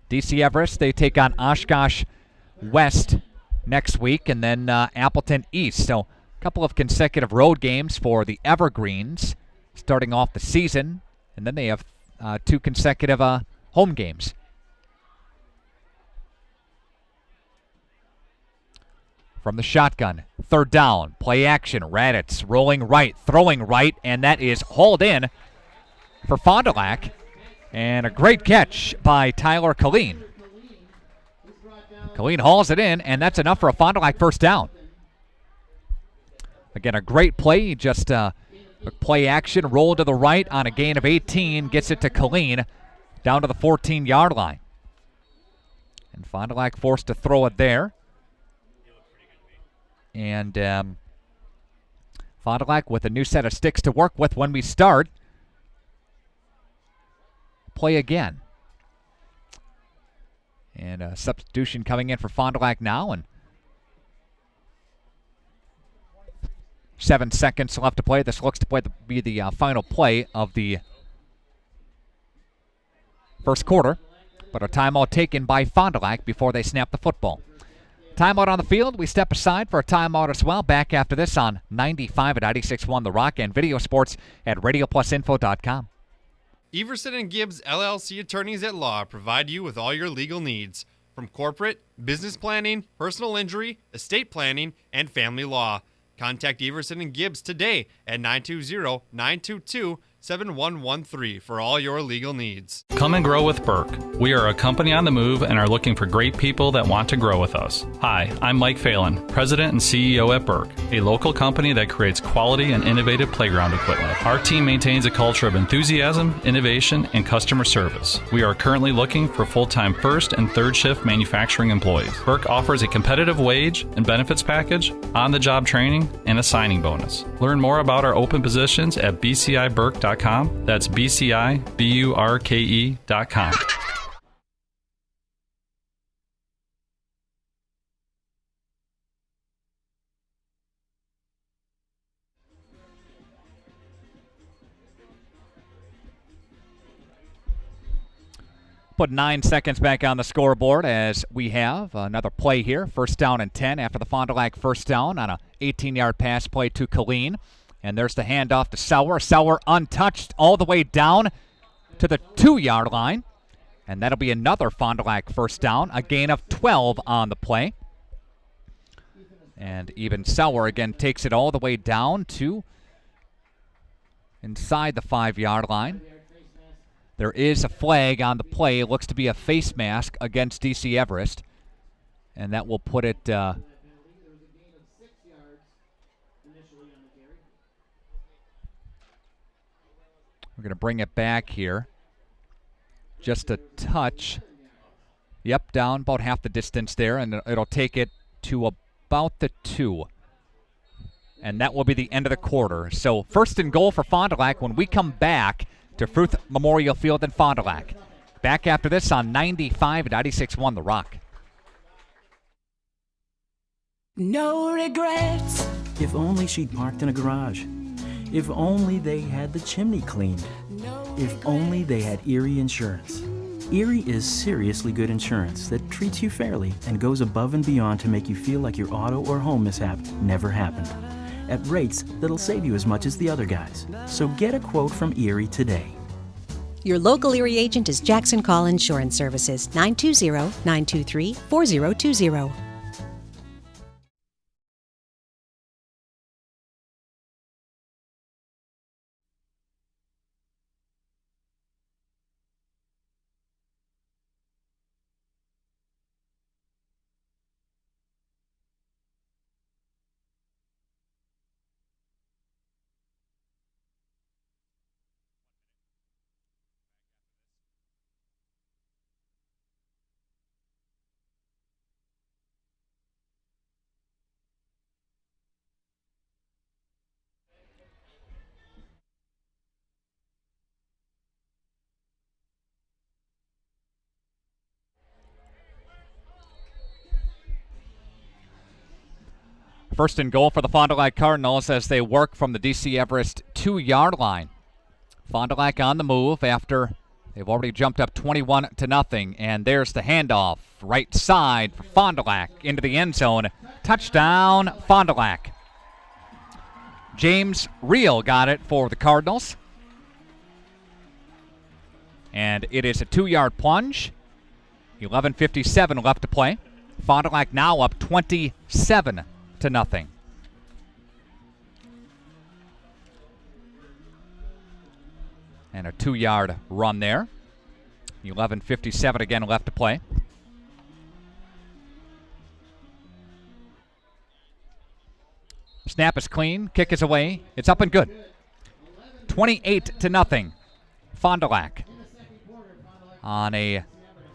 DC Everest, they take on Oshkosh West next week, and then Appleton East. So a couple of consecutive road games for the Evergreens starting off the season, and then they have 2 consecutive home games. From the shotgun, third down, play action, Raditz rolling right, throwing right, and that is hauled in for Fond du Lac. And a great catch by Tyler Colleen. Colleen hauls it in, and that's enough for a Fond du Lac first down. Again, a great play. Just play action, roll to the right on a gain of 18, gets it to Colleen down to the 14-yard line. And Fond du Lac forced to throw it there. And Fond du Lac with a new set of sticks to work with when we start. Play again. And a substitution coming in for Fond du Lac now. And 7 seconds left to play. This looks to be the final play of the first quarter. But a timeout taken by Fond du Lac before they snap the football. Timeout on the field. We step aside for a timeout as well. Back after this on 95 at 96.1 The Rock and video sports at radioplusinfo.com. Everson and Gibbs LLC attorneys at law provide you with all your legal needs, from corporate, business planning, personal injury, estate planning, and family law. Contact Everson and Gibbs today at 920-922-6000. 7113 for all your legal needs. Come and grow with Burke. We are a company on the move and are looking for great people that want to grow with us. Hi, I'm Mike Phelan, President and CEO at Burke, a local company that creates quality and innovative playground equipment. Our team maintains a culture of enthusiasm, innovation, and customer service. We are currently looking for full-time first and third shift manufacturing employees. Burke offers a competitive wage and benefits package, on-the-job training, and a signing bonus. Learn more about our open positions at bciburke.com. That's BCIBURKE.com. Put 9 seconds back on the scoreboard as we have another play here. First down and 10 after the Fond du Lac first down on a 18-yard pass play to Colleen. And there's the handoff to Sauer. Sauer untouched all the way down to the 2-yard line. And that'll be another Fond du Lac first down, a gain of 12 on the play. And even Sauer again takes it all the way down to inside the 5-yard line. There is a flag on the play. It looks to be a face mask against DC Everest. And that will put it we're going to bring it back here. Just a touch. Yep, down about half the distance there, and it'll take it to about the 2. And that will be the end of the quarter. So first and goal for Fond du Lac when we come back to Fruth Memorial Field in Fond du Lac. Back after this on 95 and 96.1 The Rock. No regrets. If only she'd parked in a garage. If only they had the chimney cleaned. If only they had Erie Insurance. Erie is seriously good insurance that treats you fairly and goes above and beyond to make you feel like your auto or home mishap never happened. At rates that'll save you as much as the other guys. So get a quote from Erie today. Your local Erie agent is Jackson Call Insurance Services, 920-923-4020. First and goal for the Fond du Lac Cardinals as they work from the DC Everest 2-yard line. Fond du Lac on the move after they've already jumped up 21-0. And there's the handoff. Right side for Fond du Lac into the end zone. Touchdown, Fond du Lac. James Reel got it for the Cardinals. And it is a 2-yard plunge. 11:57 left to play. Fond du Lac now up 27-0. And a 2-yard run there. 11:57 again left to play. Snap is clean. Kick is away. It's up and good. 28-0. Fond du Lac on a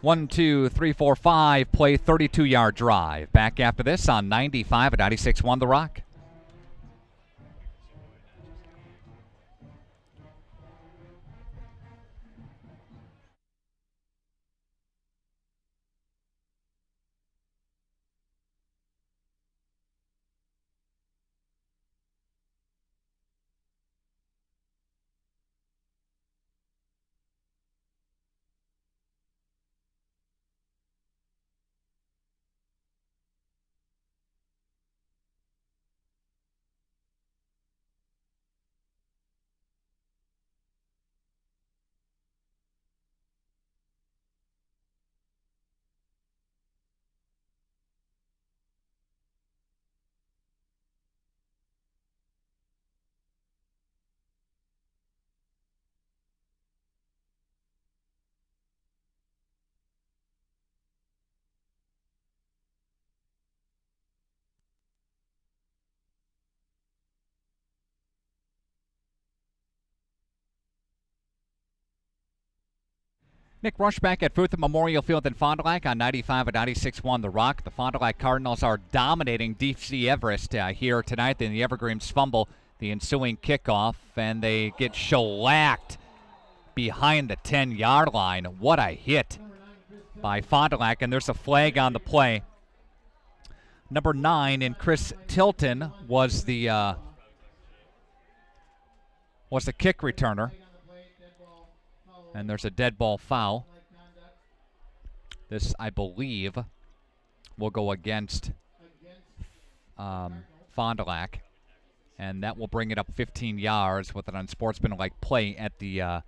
1, 2, 3, 4, 5 play 32-yard drive. Back after this on 95 at 96.1 The Rock. Nick Rush back at Fruth Memorial Field in Fond du Lac on 95 and 96.1 The Rock. The Fond du Lac Cardinals are dominating DC Everest here tonight. Then the Evergreens fumble the ensuing kickoff, and they get shellacked behind the 10-yard line. What a hit by Fond du Lac, and there's a flag on the play. Number 9 in Chris Tilton was the kick returner. And there's a dead ball foul. This, I believe, will go against Fond du Lac. And that will bring it up 15 yards with an unsportsmanlike play at the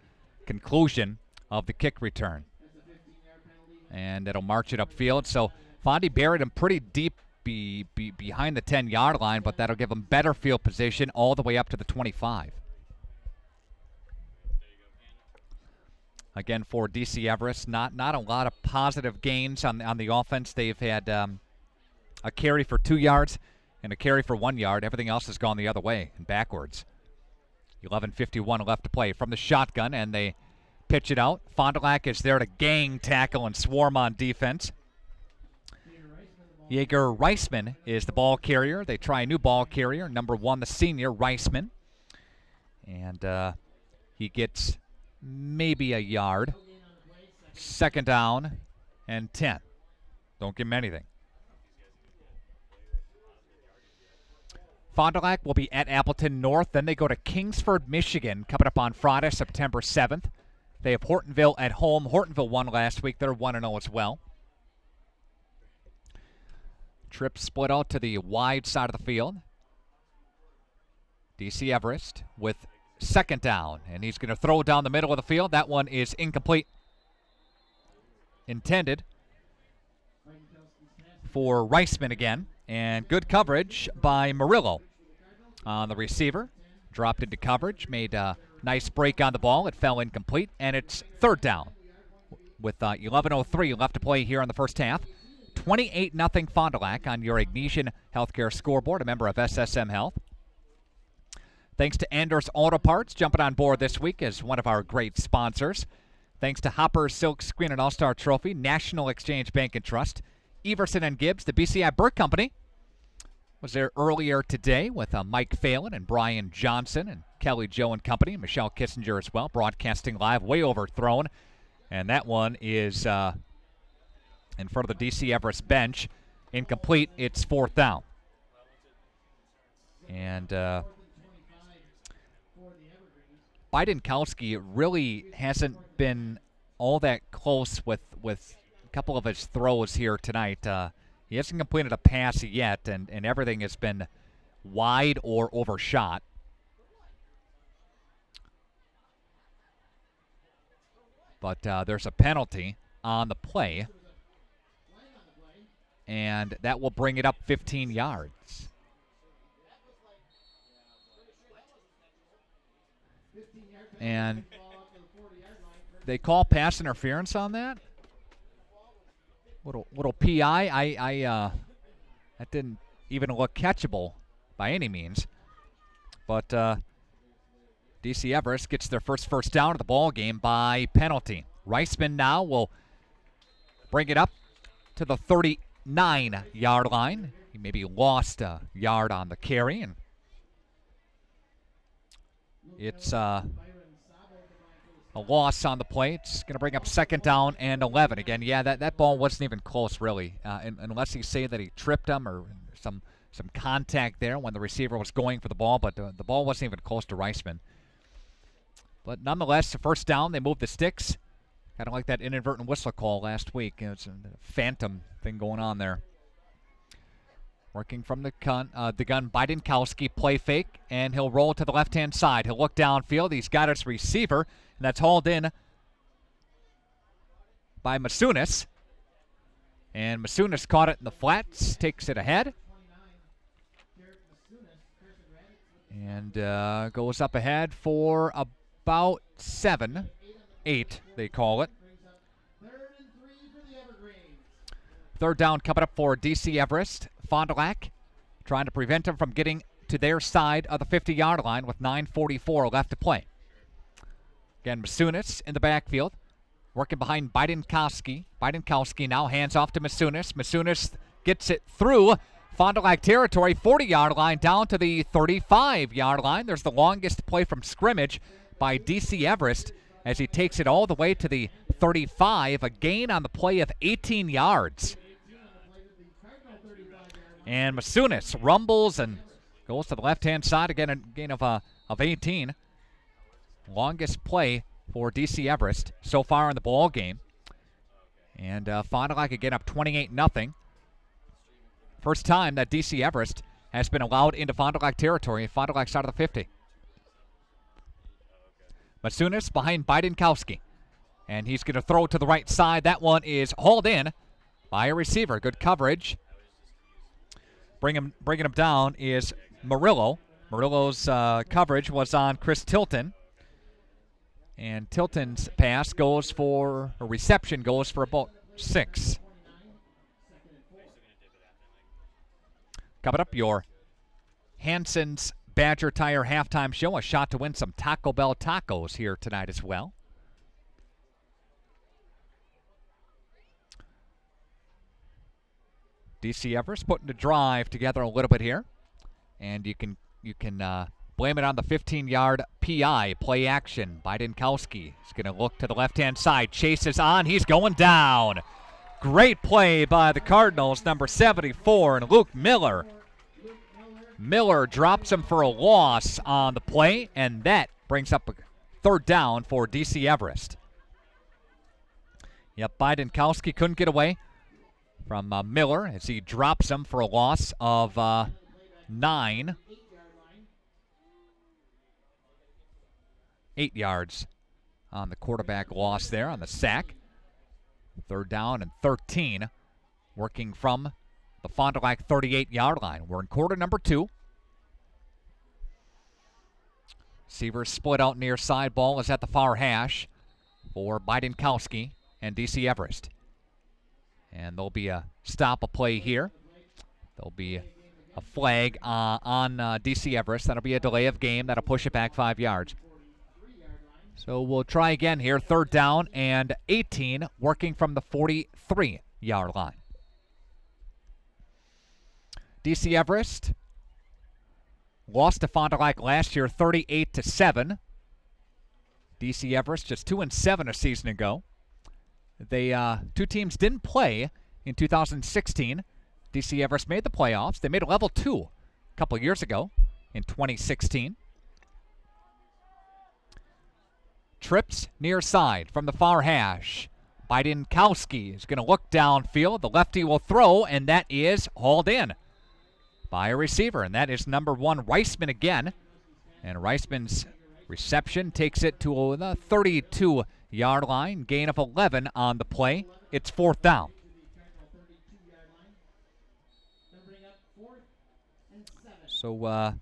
conclusion of the kick return. And it'll march it upfield. So Fondy buried him pretty deep behind the 10-yard line, but that'll give him better field position all the way up to the 25. Again, for DC Everest, not a lot of positive gains on the offense. They've had a carry for 2 yards and a carry for 1 yard. Everything else has gone the other way and backwards. 11:51 left to play from the shotgun, and they pitch it out. Fond du Lac is there to gang tackle and swarm on defense. Jaeger Reisman is the ball carrier. They try a new ball carrier, number 1, the senior, Reisman. And he gets maybe a yard. Second down and 10. Don't give him anything. Fond du Lac will be at Appleton North. Then they go to Kingsford, Michigan, coming up on Friday, September 7th. They have Hortonville at home. Hortonville won last week. They're 1-0 as well. Trip split out to the wide side of the field. DC Everest with second down, and he's going to throw down the middle of the field. That one is incomplete. Intended for Reisman again, and good coverage by Murillo on the receiver. Dropped into coverage, made a nice break on the ball. It fell incomplete, and it's third down with 11:03 left to play here in the first half. 28-0 Fond du Lac on your Ignesian Healthcare scoreboard, a member of SSM Health. Thanks to Anders Auto Parts, jumping on board this week as one of our great sponsors. Thanks to Hopper Silk Screen and All-Star Trophy, National Exchange Bank and Trust, Everson and Gibbs, the BCI Burke Company was there earlier today with Mike Phelan and Brian Johnson and Kelly Joe and Company, and Michelle Kissinger as well, broadcasting live, way overthrown. And that one is in front of the DC Everest bench. Incomplete, it's fourth down. And Bidenkowski really hasn't been all that close with a couple of his throws here tonight. He hasn't completed a pass yet, and everything has been wide or overshot. But there's a penalty on the play, and that will bring it up 15 yards. And they call pass interference on that. Little PI. That didn't even look catchable by any means. But DC Everest gets their first down of the ball game by penalty. Reisman now will bring it up to the 39-yard line. He maybe lost a yard on the carry, and it's a loss on the play. It's going to bring up second down and 11. Again, yeah, that ball wasn't even close, really, unless you say that he tripped him or some contact there when the receiver was going for the ball, but the ball wasn't even close to Reisman. But nonetheless, the first down, they moved the sticks. Kind of like that inadvertent whistle call last week. It's a phantom thing going on there. Working from the gun, Bidenkowski, play fake, and he'll roll to the left-hand side. He'll look downfield. He's got his receiver, and that's hauled in by Masunis. And Masunis caught it in the flats, takes it ahead. And goes up ahead for about 7, 8, they call it. Third down coming up for DC Everest. Fond du Lac trying to prevent them from getting to their side of the 50-yard line with 9:44 left to play. Again, Masunis in the backfield. working behind Bidenkowski. Bidenkowski now hands off to Masunis. Masunis gets it through Fond du Lac territory, 40-yard line down to the 35-yard line. There's the longest play from scrimmage by DC Everest as he takes it all the way to the 35, a gain on the play of 18 yards. And Masunis rumbles and goes to the left-hand side, again a gain of 18. Longest play for DC Everest so far in the ball game. And Fond du Lac again up 28-0. First time that DC Everest has been allowed into Fond du Lac territory, Fond du Lac side of the 50. Masunis behind Bidenkowski. And he's going to throw to the right side. That one is hauled in by a receiver. Good coverage. Bringing him down is Murillo. Murillo's coverage was on Chris Tilton. And Tilton's pass goes for, or reception goes for about 6. Coming up, your Hanson's Badger Tire halftime show. A shot to win some Taco Bell tacos here tonight as well. DC Everest putting the drive together a little bit here. And you can blame it on the 15-yard PI, play action. Bidenkowski is going to look to the left-hand side. Chases on. He's going down. Great play by the Cardinals, number 74, and Luke Miller. Miller drops him for a loss on the play, and that brings up a third down for DC Everest. Yep, Bidenkowski couldn't get away from Miller as he drops him for a loss of 9. 8 yards on the quarterback loss there on the sack. Third down and 13, working from the Fond du Lac 38-yard line. We're in quarter number 2. Receivers split out near side. Ball is at the far hash for Bidenkowski and DC Everest. And there'll be a stop a play here. There'll be a flag on DC Everest. That'll be a delay of game. That'll push it back 5 yards. So we'll try again here. Third down and 18, working from the 43-yard line. DC Everest lost to Fond du Lac last year 38-7. DC Everest just 2-7 a season ago. They two teams didn't play in 2016. DC Everest made the playoffs. They made a level 2 a couple years ago in 2016. Trips near side from the far hash. Bidenkowski is going to look downfield. The lefty will throw, and that is hauled in by a receiver, and that is number 1, Reisman again. And Reisman's reception takes it to the 32-yard line. Gain of 11 on the play. It's fourth down. So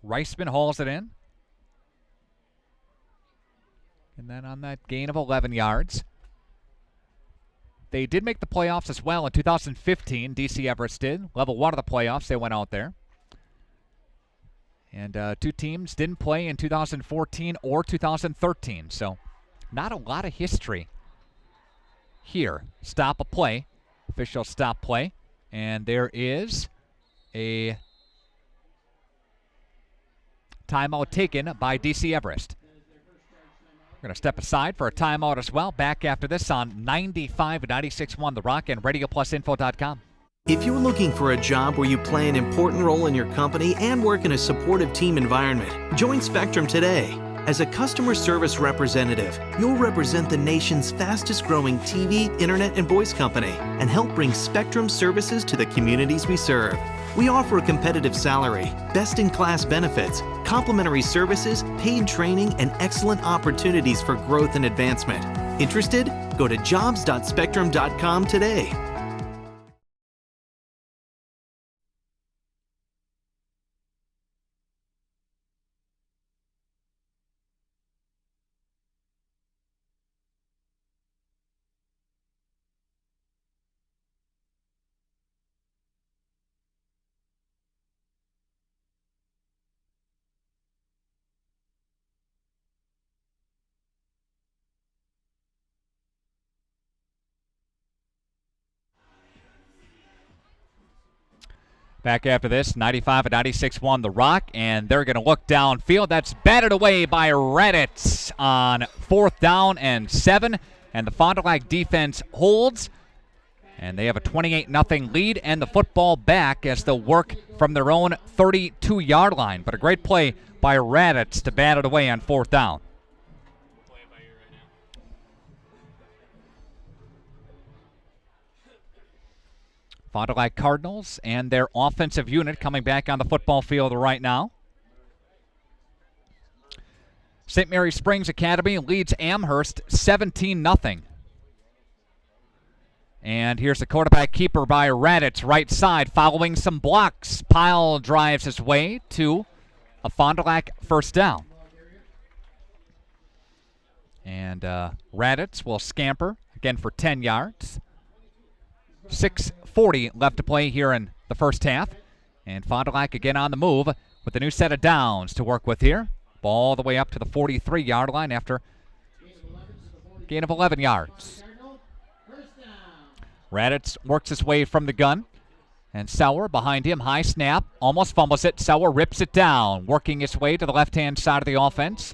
Reisman hauls it in. And then on that gain of 11 yards. They did make the playoffs as well in 2015. DC Everest did. Level 1 of the playoffs, they went out there. And two teams didn't play in 2014 or 2013. So not a lot of history here. Stop a play. Official stop play. And there is a timeout taken by DC Everest. We're going to step aside for a timeout as well. Back after this on 95-96.1 The Rock and RadioPlusInfo.com. If you're looking for a job where you play an important role in your company and work in a supportive team environment, join Spectrum today. As a customer service representative, you'll represent the nation's fastest growing TV, internet, and voice company and help bring Spectrum services to the communities we serve. We offer a competitive salary, best-in-class benefits, complimentary services, paid training, and excellent opportunities for growth and advancement. Interested? Go to jobs.spectrum.com today. Back after this, 95-96 won the Rock, and they're going to look downfield. That's batted away by Raditz on 4th down and 7, and the Fond du Lac defense holds, and they have a 28-0 lead and the football back as they'll work from their own 32-yard line. But a great play by Raditz to bat it away on 4th down. Fond du Lac Cardinals and their offensive unit coming back on the football field right now. St. Mary Springs Academy leads Amherst 17-0. And here's the quarterback keeper by Raditz, right side, following some blocks. Pyle drives his way to a Fond du Lac first down. And Raditz will scamper again for 10 yards. 6:40 left to play here in the first half. And Fond du Lac again on the move with a new set of downs to work with here. Ball all the way up to the 43-yard line after gain of 11 yards. Raditz works his way from the gun. And Sauer behind him, high snap, almost fumbles it. Sauer rips it down, working his way to the left-hand side of the offense.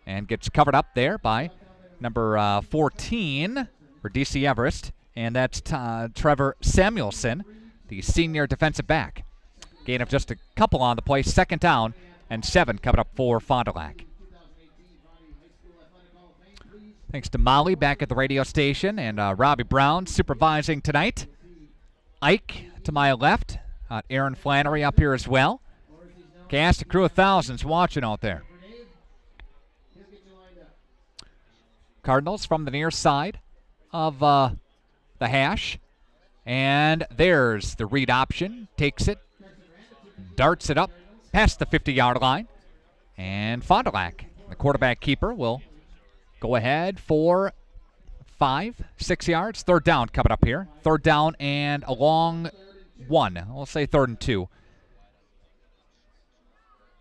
And gets covered up there by number 14 for DC Everest. And that's Trevor Samuelson, the senior defensive back. Gain of just a couple on the play, 2nd down and 7 coming up for Fond du Lac. Thanks to Molly back at the radio station and Robbie Brown supervising tonight. Ike to my left, Aaron Flannery up here as well. Cast a crew of thousands watching out there. Cardinals from the near side of the hash. And there's the read option. Takes it. Darts it up past the 50-yard line. And Fond du Lac, the quarterback keeper, will go ahead for 5-6 yards. 3rd down coming up here. 3rd down and a long 1. We'll say 3rd and 2.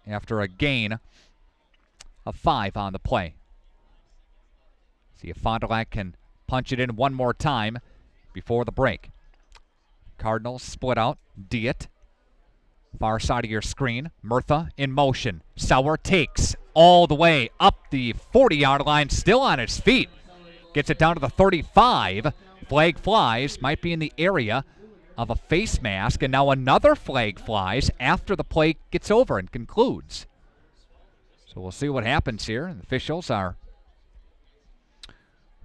After a gain of 5 on the play. See if Fond du Lac can punch it in one more time before the break. Cardinals split out. Diet. Far side of your screen. Murtha in motion. Sauer takes all the way up the 40-yard line, still on his feet. Gets it down to the 35. Flag flies. Might be in the area of a face mask. And now another flag flies after the play gets over and concludes. So we'll see what happens here. And the officials are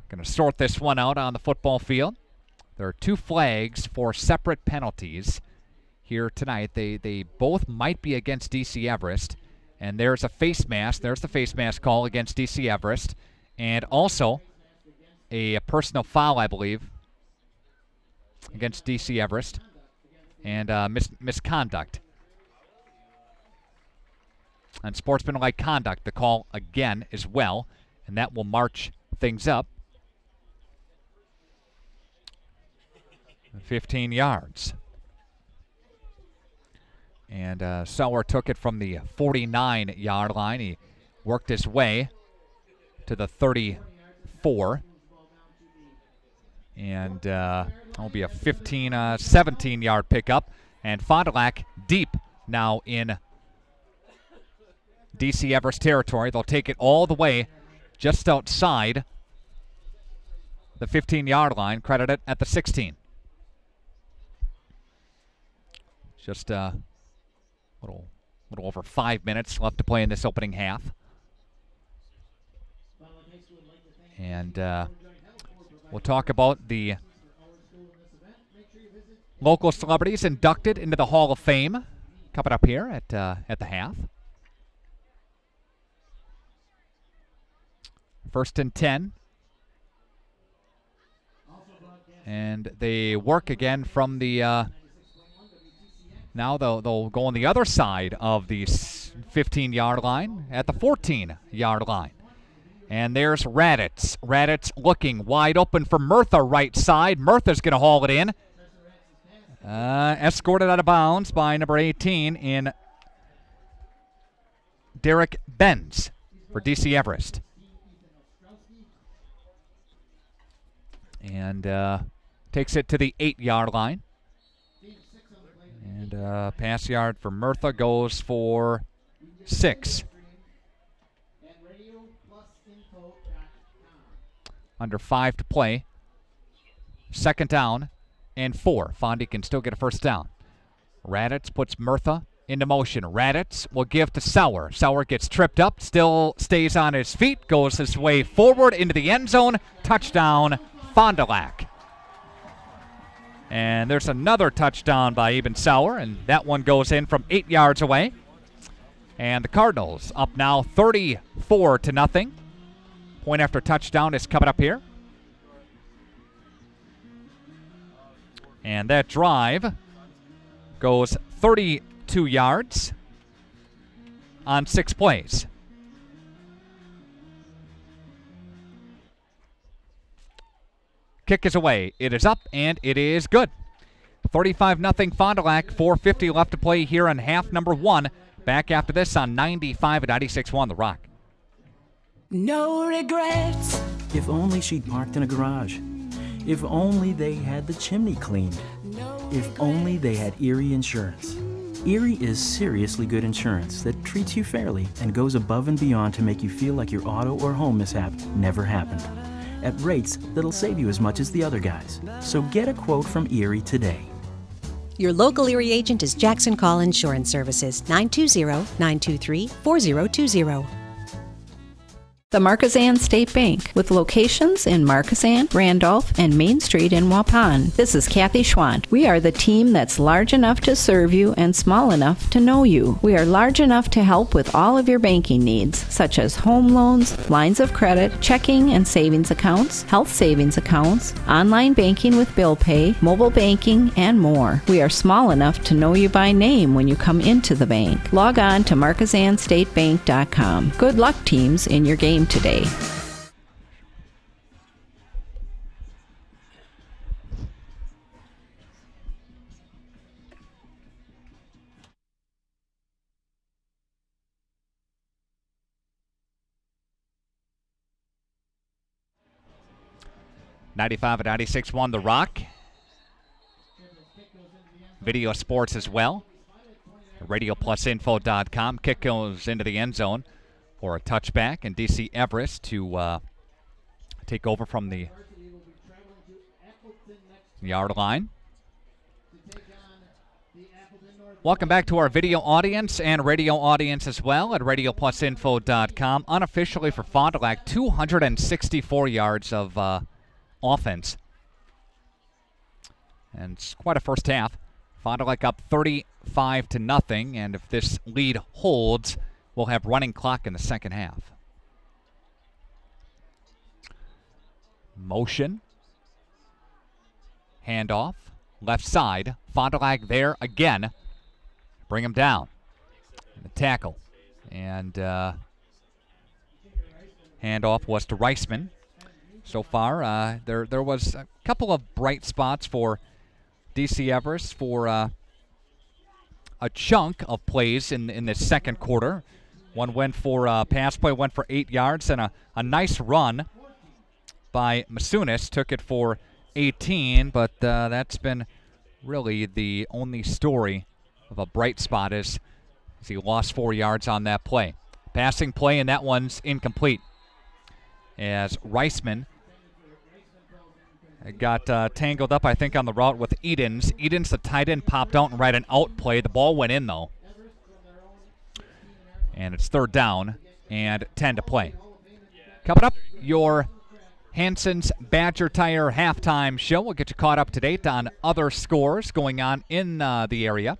going to sort this one out on the football field. There are 2 flags for separate penalties here tonight. They both might be against DC Everest. And there's a face mask. There's the face mask call against DC Everest. And also a personal foul, I believe, against DC Everest. And misconduct. And sportsmanlike conduct, the call again as well. And that will march things up 15 yards. And Sauer took it from the 49-yard line. He worked his way to the 34. And that'll be a 17-yard pickup. And Fond du Lac deep now in DC Everest territory. They'll take it all the way just outside the 15-yard line. Credit it at the 16. Just a little over 5 minutes left to play in this opening half. And we'll talk about the local celebrities inducted into the Hall of Fame coming up here at the half. 1st and 10. And they work again from the... Now they'll go on the other side of the 15-yard line at the 14-yard line. And there's Raditz. Raditz looking wide open for Murtha right side. Murtha's going to haul it in. Escorted out of bounds by number 18 in Derek Benz for DC Everest. And takes it to the 8-yard line. And pass yard for Murtha goes for 6. Under 5 to play. Second down and 4. Fondy can still get a first down. Raditz puts Murtha into motion. Raditz will give to Sauer. Sauer gets tripped up, still stays on his feet, goes his way forward into the end zone. Touchdown, Fond du Lac. And there's another touchdown by Eben Sauer, and that one goes in from 8 yards away. And the Cardinals up now 34-0. Point after touchdown is coming up here. And that drive goes 32 yards on 6 plays. Kick is away. It is up, and it is good. 35-0 Fond du Lac. 4:50 left to play here in half number 1. Back after this on 95 and 96.1 The Rock. No regrets. If only she'd parked in a garage. If only they had the chimney cleaned. If only they had Erie Insurance. Erie is seriously good insurance that treats you fairly and goes above and beyond to make you feel like your auto or home mishap never happened. At rates that'll save you as much as the other guys. So get a quote from Erie today. Your local Erie agent is Jackson Call Insurance Services, 920-923-4020. The Marquesan State Bank, with locations in Marquesan, Randolph, and Main Street in Waupun. This is Kathy Schwant. We are the team that's large enough to serve you and small enough to know you. We are large enough to help with all of your banking needs, such as home loans, lines of credit, checking and savings accounts, health savings accounts, online banking with bill pay, mobile banking, and more. We are small enough to know you by name when you come into the bank. Log on to MarquesanStateBank.com. Good luck, teams, in your game today. '95 and 96.1 The Rock. Video sports as well. RadioPlusInfo.com. Kick goes into the end zone for a touchback, and DC Everest to take over from the yard line. Welcome back to our video audience and radio audience as well at RadioPlusInfo.com. Unofficially for Fond du Lac, 264 yards of offense. And it's quite a first half. Fond du Lac up 35-0, and if this lead holds, we'll have running clock in the second half. Motion. Handoff. Left side. Fond du Lac there again. Bring him down. The tackle. And handoff was to Reisman. So far, there was a couple of bright spots for DC Everest for a chunk of plays in the second quarter. One went for pass play, went for 8 yards, and a nice run by Masunis. Took it for 18, but that's been really the only story of a bright spot as he lost 4 yards on that play. Passing play, and that one's incomplete. As Reisman got tangled up, I think, on the route with Edens. Edens, the tight end, popped out and ran an out play. The ball went in, though. And it's third down and 10 to play. Coming up, your Hanson's Badger Tire halftime show. We'll get you caught up to date on other scores going on in the area,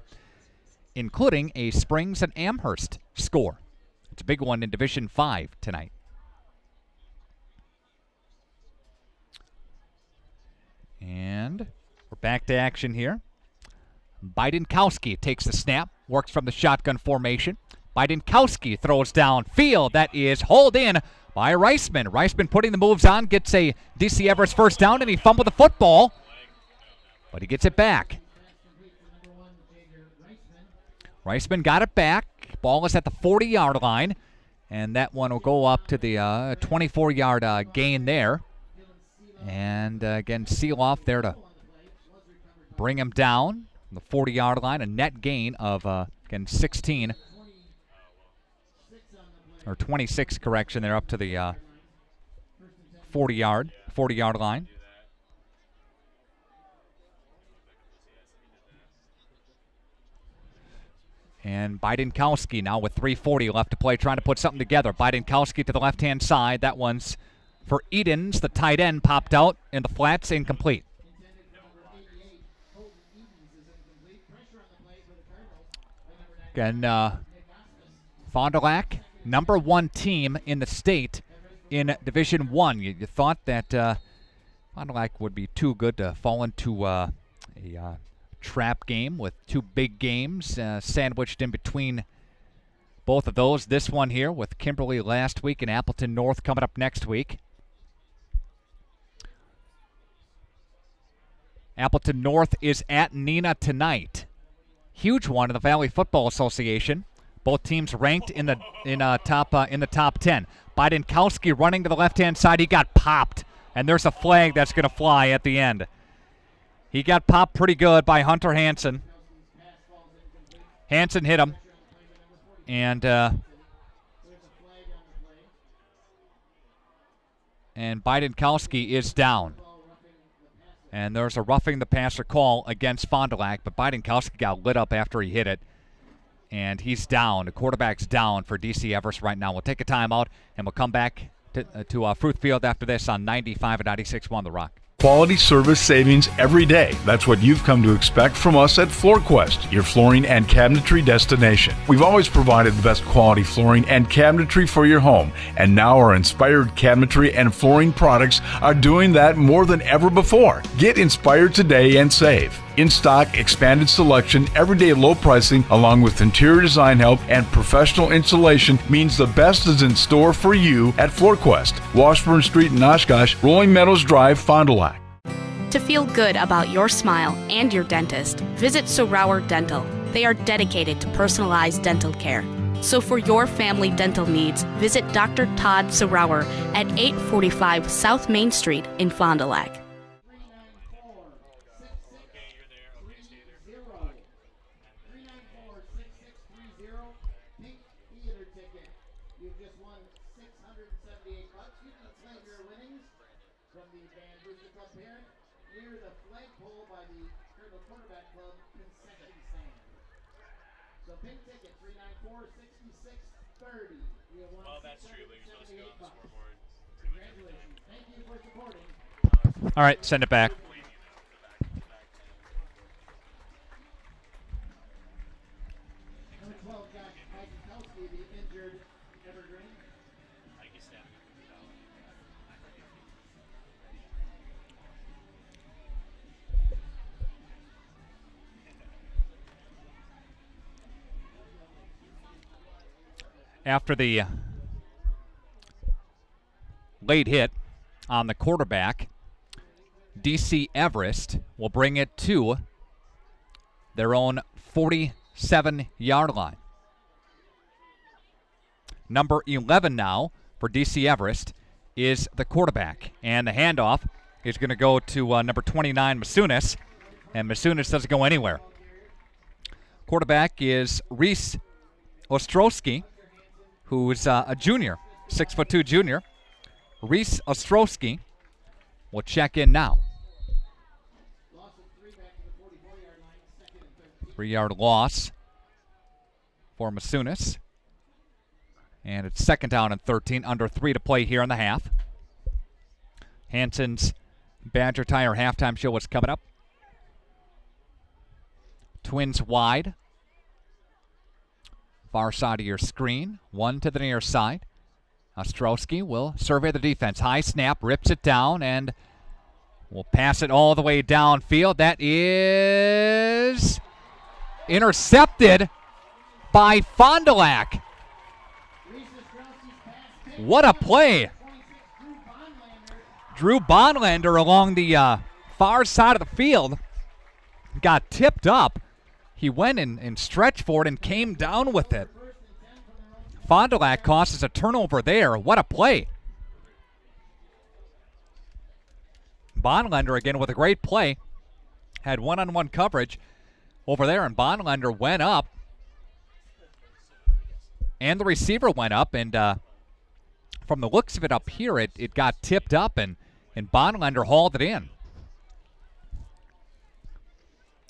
including a Springs and Amherst score. It's a big one in Division 5 tonight. And we're back to action here. Bidenkowski takes the snap, works from the shotgun formation. Bidenkowski throws downfield. That is hauled in by Reisman. Reisman putting the moves on, gets a DC Everest first down, and he fumbled the football. But he gets it back. Reisman got it back. Ball is at the 40-yard line, and that one will go up to the 24-yard gain there. And again, Seeloff there to bring him down. the 40-yard line, a net gain of, again, 16. Or 26, correction. They're up to the 40-yard line. And Bidenkowski now with 3:40 left to play, trying to put something together. Bidenkowski to the left-hand side. That one's for Edens. The tight end popped out in the flats, incomplete. Again, Fond du Lac, number 1 team in the state in Division I. You thought that Fond du Lac would be too good to fall into a trap game with 2 big games sandwiched in between both of those. This one here with Kimberly last week and Appleton North coming up next week. Appleton North is at Neenah tonight. Huge one in the Valley Football Association. Both teams ranked in the top 10. Bidenkowski running to the left-hand side. He got popped, and there's a flag that's going to fly at the end. He got popped pretty good by Hunter Hansen. Hansen hit him, and Bidenkowski is down. And there's a roughing the passer call against Fond du Lac, but Bidenkowski got lit up after he hit it. And he's down. The quarterback's down for DC Everest right now. We'll take a timeout, and we'll come back to Fruit Field after this on 95 and 96.1 The Rock. Quality service savings every day. That's what you've come to expect from us at FloorQuest, your flooring and cabinetry destination. We've always provided the best quality flooring and cabinetry for your home, and now our inspired cabinetry and flooring products are doing that more than ever before. Get inspired today and save. In stock, expanded selection, everyday low pricing, along with interior design help and professional installation means the best is in store for you at FloorQuest, Washburn Street in Oshkosh, Rolling Meadows Drive, Fond du Lac. To feel good about your smile and your dentist, visit Sorauer Dental. They are dedicated to personalized dental care. So for your family dental needs, visit Dr. Todd Sorauer at 845 South Main Street in Fond du Lac. All right, send it back. After the late hit on the quarterback, DC Everest will bring it to their own 47-yard line. Number 11 now for DC Everest is the quarterback. And the handoff is going to go to number 29, Masunis. And Masunis doesn't go anywhere. Quarterback is Reese Ostrowski, who's a junior, 6'2" junior. Reese Ostrowski will check in now. 3-yard loss for Masunis. And it's 2nd down and 13, under 3 to play here in the half. Hansen's Badger Tire halftime show is coming up. Twins wide. Far side of your screen. One to the near side. Ostrowski will survey the defense. High snap, rips it down, and will pass it all the way downfield. That is intercepted by Fond du Lac. What a play. Drew Bonlander along the far side of the field got tipped up. He went and stretched for it and came down with it. Fond du Lac costs us a turnover there. What a play. Bonlander again with a great play. Had one-on-one coverage over there, and Bonlander went up. And the receiver went up, and from the looks of it up here, it got tipped up, and Bonlander hauled it in.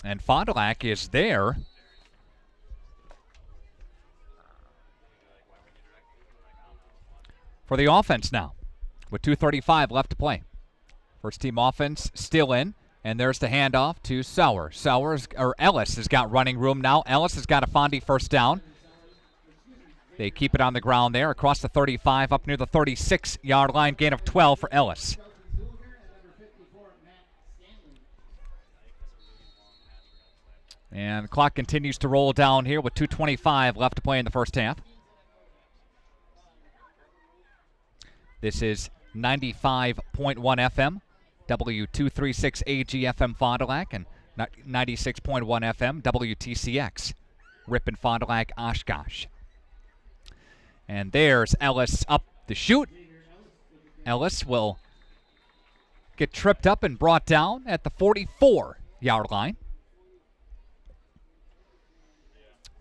And Fond du Lac is there. For the offense now, with 2:35 left to play. First team offense still in, and there's the handoff to Sauer. Ellis has got running room now. Ellis has got a Fondy first down. They keep it on the ground there, across the 35, up near the 36-yard line, gain of 12 for Ellis. And the clock continues to roll down here with 2:25 left to play in the first half. This is 95.1 FM, W236 AGFM Fond du Lac, and 96.1 FM, WTCX, Ripon Fond du Lac, Oshkosh. And there's Ellis up the chute. Ellis will get tripped up and brought down at the 44-yard line.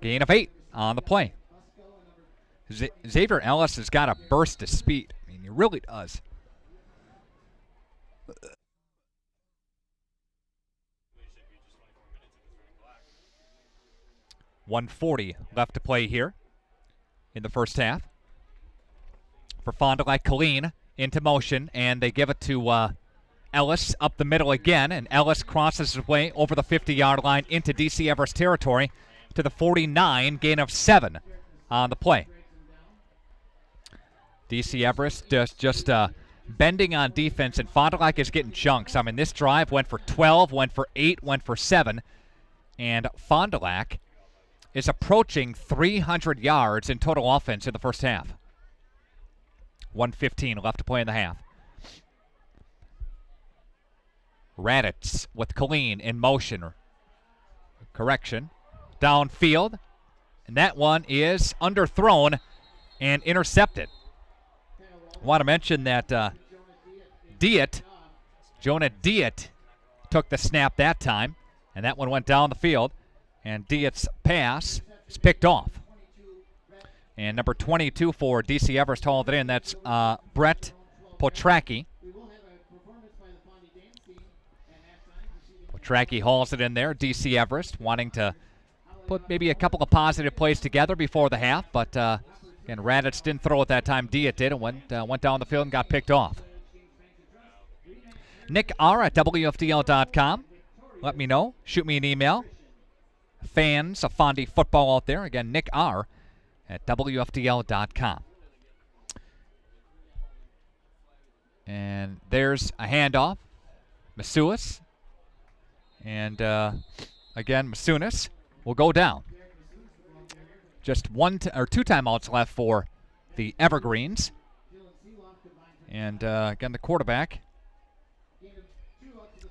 Gain of 8 on the play. Xavier Ellis has got a burst of speed. I mean, he really does. $1:40 left to play here in the first half. For Fond du Lac, Colleen into motion, and they give it to Ellis up the middle again, and Ellis crosses his way over the 50-yard line into DC Everest territory to the 49, gain of 7 on the play. DC Everest just bending on defense, and Fond du Lac is getting chunks. I mean, this drive went for 12, went for 8, went for 7, and Fond du Lac is approaching 300 yards in total offense in the first half. 1:15 left to play in the half. Raditz with Colleen in motion. Correction. Downfield. And that one is underthrown and intercepted. I want to mention that Jonah Diet took the snap that time, and that one went down the field, and Diet's pass is picked off. And number 22 for DC Everest hauled it in. That's Brett Potracki. Potracki hauls it in there. DC Everest wanting to put maybe a couple of positive plays together before the half, but again, Raditz didn't throw it that time. Diet did, and went down the field and got picked off. Nick R. at WFDL.com. Let me know. Shoot me an email. Fans of Fondy football out there. Again, Nick R. at WFDL.com. And there's a handoff. Masuas. And again, Masunas will go down. Just two timeouts left for the Evergreens. And again, the quarterback,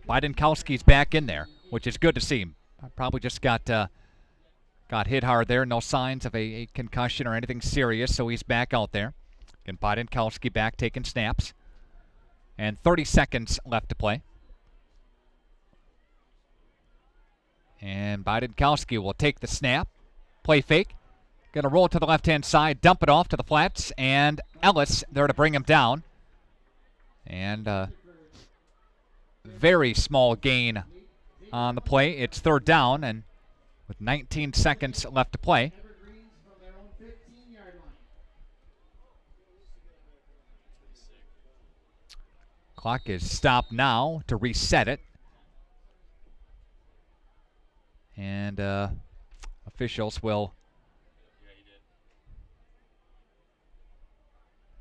Bidenkowski's back in there, which is good to see. Probably just got hit hard there. No signs of a concussion or anything serious, so he's back out there. Again, Bidenkowski back taking snaps. And 30 seconds left to play. And Bidenkowski will take the snap. Play fake. Going to roll it to the left-hand side, dump it off to the flats, and Ellis there to bring him down. And very small gain on the play. It's third down, and with 19 seconds left to play. Clock is stopped now to reset it. And officials will...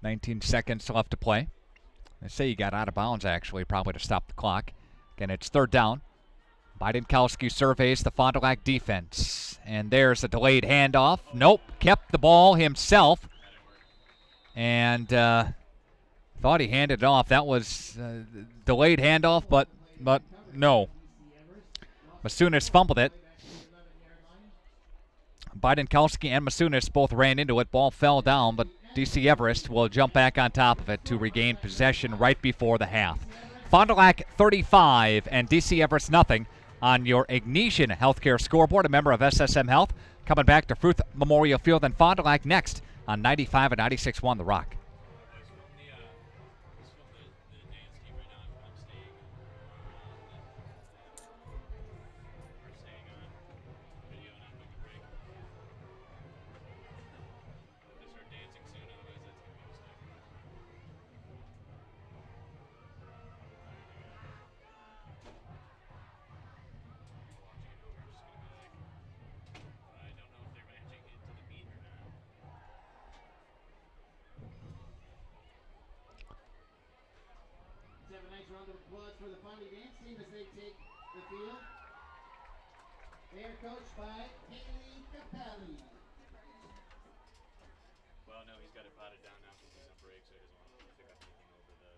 19 seconds left to play. They say he got out of bounds, actually, probably to stop the clock. Again, it's third down. Bidenkowski surveys the Fond du Lac defense. And there's a delayed handoff. Nope, kept the ball himself. And thought he handed it off. That was delayed handoff, but no. Masunas fumbled it. Bidenkowski and Masunas both ran into it. Ball fell down, but DC Everest will jump back on top of it to regain possession right before the half. Fond du Lac 35 and DC Everest nothing on your Ignition Healthcare scoreboard, a member of SSM Health. Coming back to Fruth Memorial Field in Fond du Lac next on 95 and 96.1 The Rock. Round of applause for the Fondy dance team as they take the field. They are coached by Haley Capelli. Well, no, he's got it potted down now because he's on break, so he doesn't want to pick up anything over the.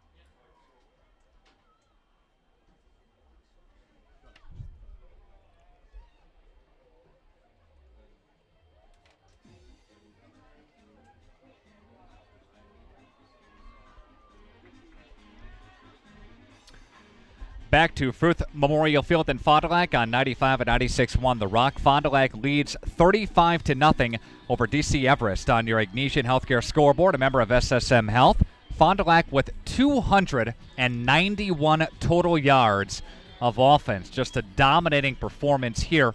Back to Fruth Memorial Field in Fond du Lac on 95 and 96.1 The Rock. Fond du Lac leads 35-0 over DC Everest on your Ignition Healthcare scoreboard, a member of SSM Health. Fond du Lac with 291 total yards of offense. Just a dominating performance here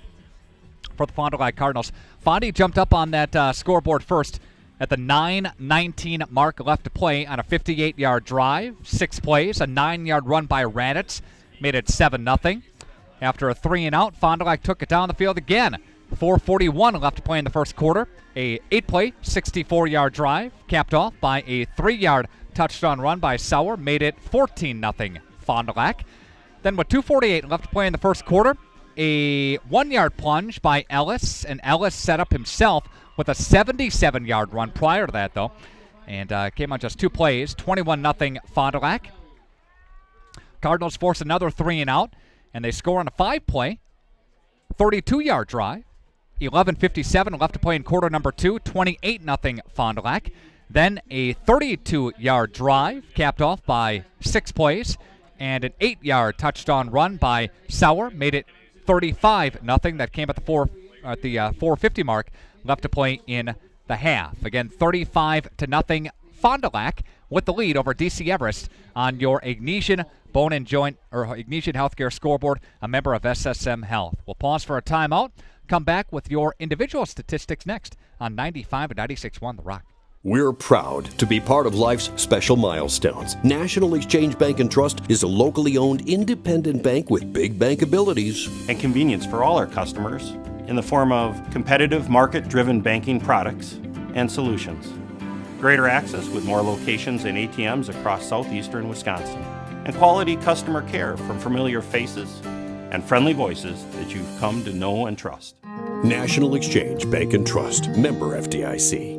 for the Fond du Lac Cardinals. Fondy jumped up on that scoreboard first at the 9:19 mark left to play on a 58-yard drive. 6 plays, a 9-yard run by Raditz made it 7-0. After a 3-and-out, Fond du Lac took it down the field again. 4:41 left to play in the first quarter. A 8-play, 64-yard drive, capped off by a 3-yard touchdown run by Sauer, made it 14-0 Fond du Lac. Then with 2:48 left to play in the first quarter, a 1-yard plunge by Ellis, and Ellis set up himself with a 77-yard run prior to that, though, and came on just 2 plays, 21-0 Fond du Lac. Cardinals force another 3-and-out, and they score on a 5-play, 32-yard drive. 11:57 left to play in quarter number 2, 28-0 Fond du Lac. Then a 32-yard drive, capped off by 6 plays, and an 8-yard touchdown run by Sauer made it 35-0. That came at the 4:50 mark left to play in the half. Again, 35-0 Fond du Lac with the lead over DC Everest on your Ignition Bone and Joint or Ignition Healthcare scoreboard, a member of SSM Health. We'll pause for a timeout. Come back with your individual statistics next on 95 and 96.1 The Rock. We're proud to be part of life's special milestones. National Exchange Bank and Trust is a locally owned independent bank with big bank abilities and convenience for all our customers in the form of competitive market-driven banking products and solutions. Greater access with more locations and ATMs across southeastern Wisconsin. And quality customer care from familiar faces and friendly voices that you've come to know and trust. National Exchange Bank and Trust, member FDIC.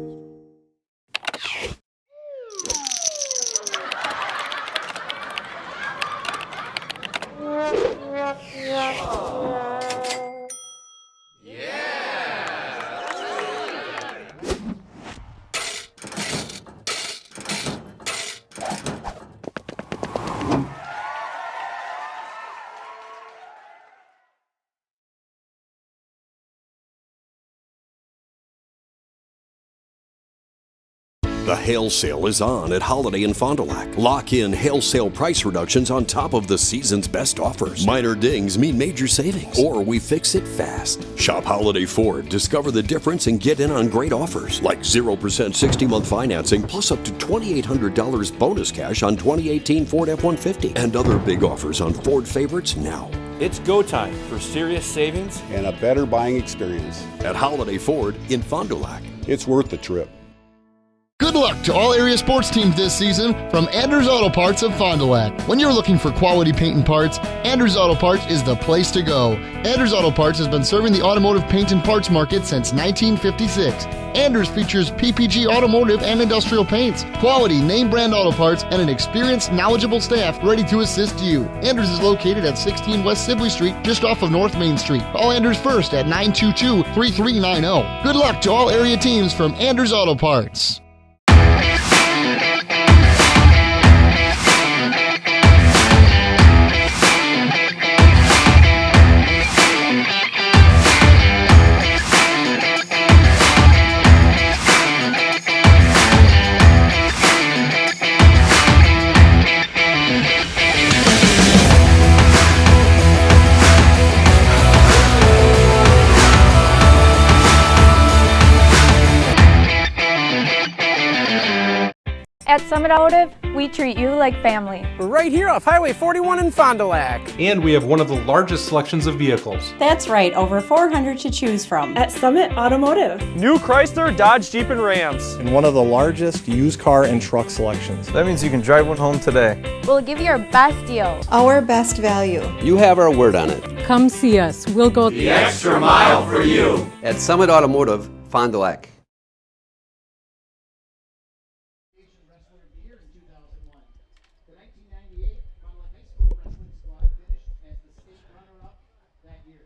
The hail sale is on at Holiday in Fond du Lac. Lock in hail sale price reductions on top of the season's best offers. Minor dings mean major savings, or we fix it fast. Shop Holiday Ford. Discover the difference and get in on great offers like 0% 60-month financing plus up to $2,800 bonus cash on 2018 Ford F-150 and other big offers on Ford favorites now. It's go time for serious savings and a better buying experience. At Holiday Ford in Fond du Lac. It's worth the trip. Good luck to all area sports teams this season from Anders Auto Parts of Fond du Lac. When you're looking for quality paint and parts, Anders Auto Parts is the place to go. Anders Auto Parts has been serving the automotive paint and parts market since 1956. Anders features PPG automotive and industrial paints, quality name brand auto parts, and an experienced, knowledgeable staff ready to assist you. Anders is located at 16 West Sibley Street, just off of North Main Street. Call Anders first at 922-3390. Good luck to all area teams from Anders Auto Parts. At Summit Automotive, we treat you like family. We're right here off Highway 41 in Fond du Lac. And we have one of the largest selections of vehicles. That's right, over 400 to choose from. At Summit Automotive. New Chrysler, Dodge, Jeep, and Rams. And one of the largest used car and truck selections. That means you can drive one home today. We'll give you our best deal. Our best value. You have our word on it. Come see us. We'll go the extra mile for you. At Summit Automotive, Fond du Lac. The 1998 Fond du Lac High School wrestling squad finished as the state runner-up that year.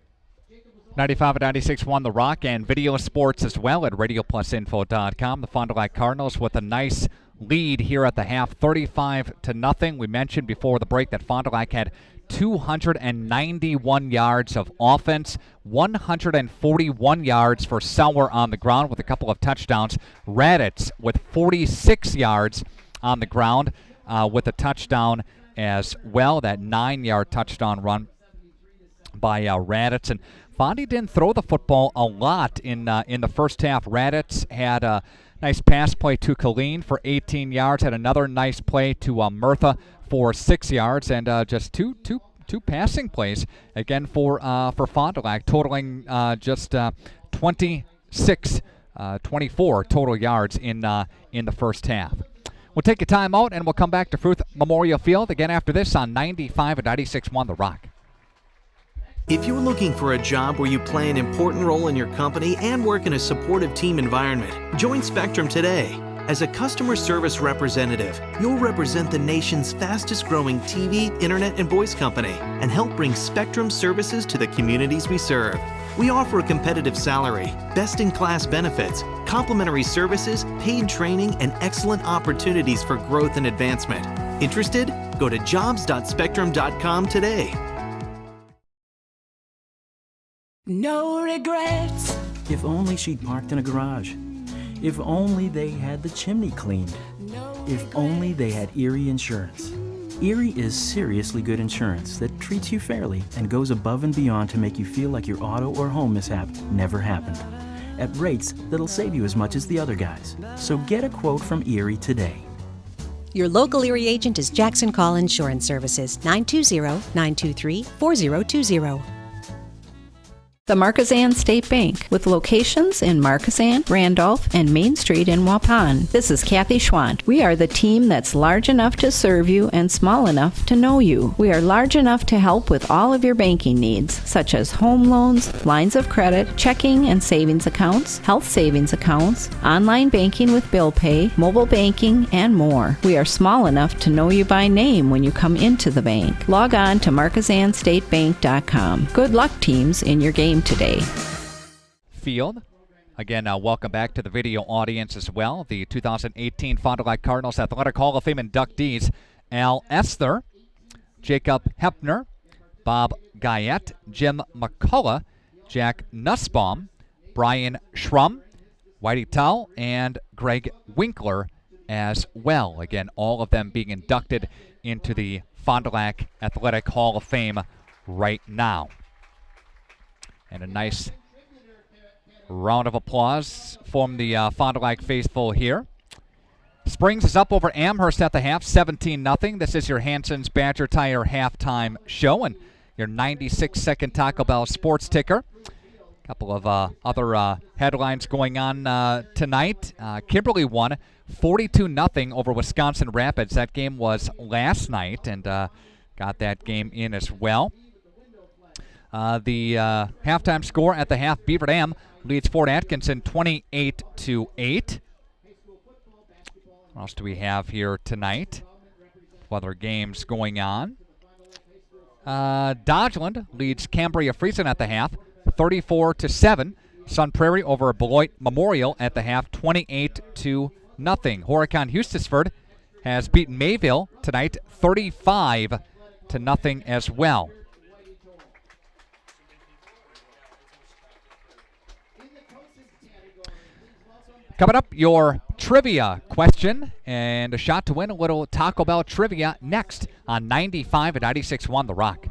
95 and 96 won The Rock, and video sports as well at RadioPlusInfo.com. The Fond du Lac Cardinals with a nice lead here at the half, 35-0. We mentioned before the break that Fond du Lac had 291 yards of offense, 141 yards for Sauer on the ground with a couple of touchdowns. Raditz with 46 yards on the ground with a touchdown as well, that 9-yard touchdown run by Raditz. And Fondy didn't throw the football a lot in the first half. Raditz had a nice pass play to Colleen for 18 yards, had another nice play to Murtha for 6 yards, and just two passing plays again for Fond du Lac, totaling just 24 total yards in the first half. We'll take a timeout and we'll come back to Fruth Memorial Field again after this on 95 and 96.1 The Rock. If you're looking for a job where you play an important role in your company and work in a supportive team environment, join Spectrum today. As a customer service representative, you'll represent the nation's fastest growing TV, internet, and voice company and help bring Spectrum services to the communities we serve. We offer a competitive salary, best-in-class benefits, complimentary services, paid training, and excellent opportunities for growth and advancement. Interested? Go to jobs.spectrum.com today. No regrets. If only she'd parked in a garage. If only they had the chimney cleaned. If only they had Erie Insurance. Erie is seriously good insurance that treats you fairly and goes above and beyond to make you feel like your auto or home mishap never happened. At rates that'll save you as much as the other guys. So get a quote from Erie today. Your local Erie agent is Jackson Call Insurance Services, 920-923-4020. The Marquesan State Bank, with locations in Marquesan, Randolph, and Main Street in Waupun. This is Kathy Schwant. We are the team that's large enough to serve you and small enough to know you. We are large enough to help with all of your banking needs, such as home loans, lines of credit, checking and savings accounts, health savings accounts, online banking with bill pay, mobile banking, and more. We are small enough to know you by name when you come into the bank. Log on to MarquesanStateBank.com. Good luck, teams, in your game today. Field. Again, welcome back to the video audience as well. The 2018 Fond du Lac Cardinals Athletic Hall of Fame inductees: Al Esther, Jacob Hepner, Bob Guyette, Jim McCullough, Jack Nussbaum, Brian Schrum, Whitey Towell, and Greg Winkler as well. Again, all of them being inducted into the Fond du Lac Athletic Hall of Fame right now. And a nice round of applause from the Fond du Lac faithful here. Springs is up over Amherst at the half, 17-0. This is your Hanson's Badger Tire halftime show and your 96-second Taco Bell sports ticker. A couple of other headlines going on tonight. Kimberly won 42-0 over Wisconsin Rapids. That game was last night, and got that game in as well. The halftime score at the half, Beaver Dam leads Fort Atkinson 28-8. What else do we have here tonight? Other games going on. Dodgeland leads Cambria Friesen at the half 34-7. Sun Prairie over Beloit Memorial at the half 28-0. Horicon Eustisford has beaten Mayville tonight 35-0 as well. Coming up, your trivia question and a shot to win a little Taco Bell trivia next on 95 and 96.1 The Rock.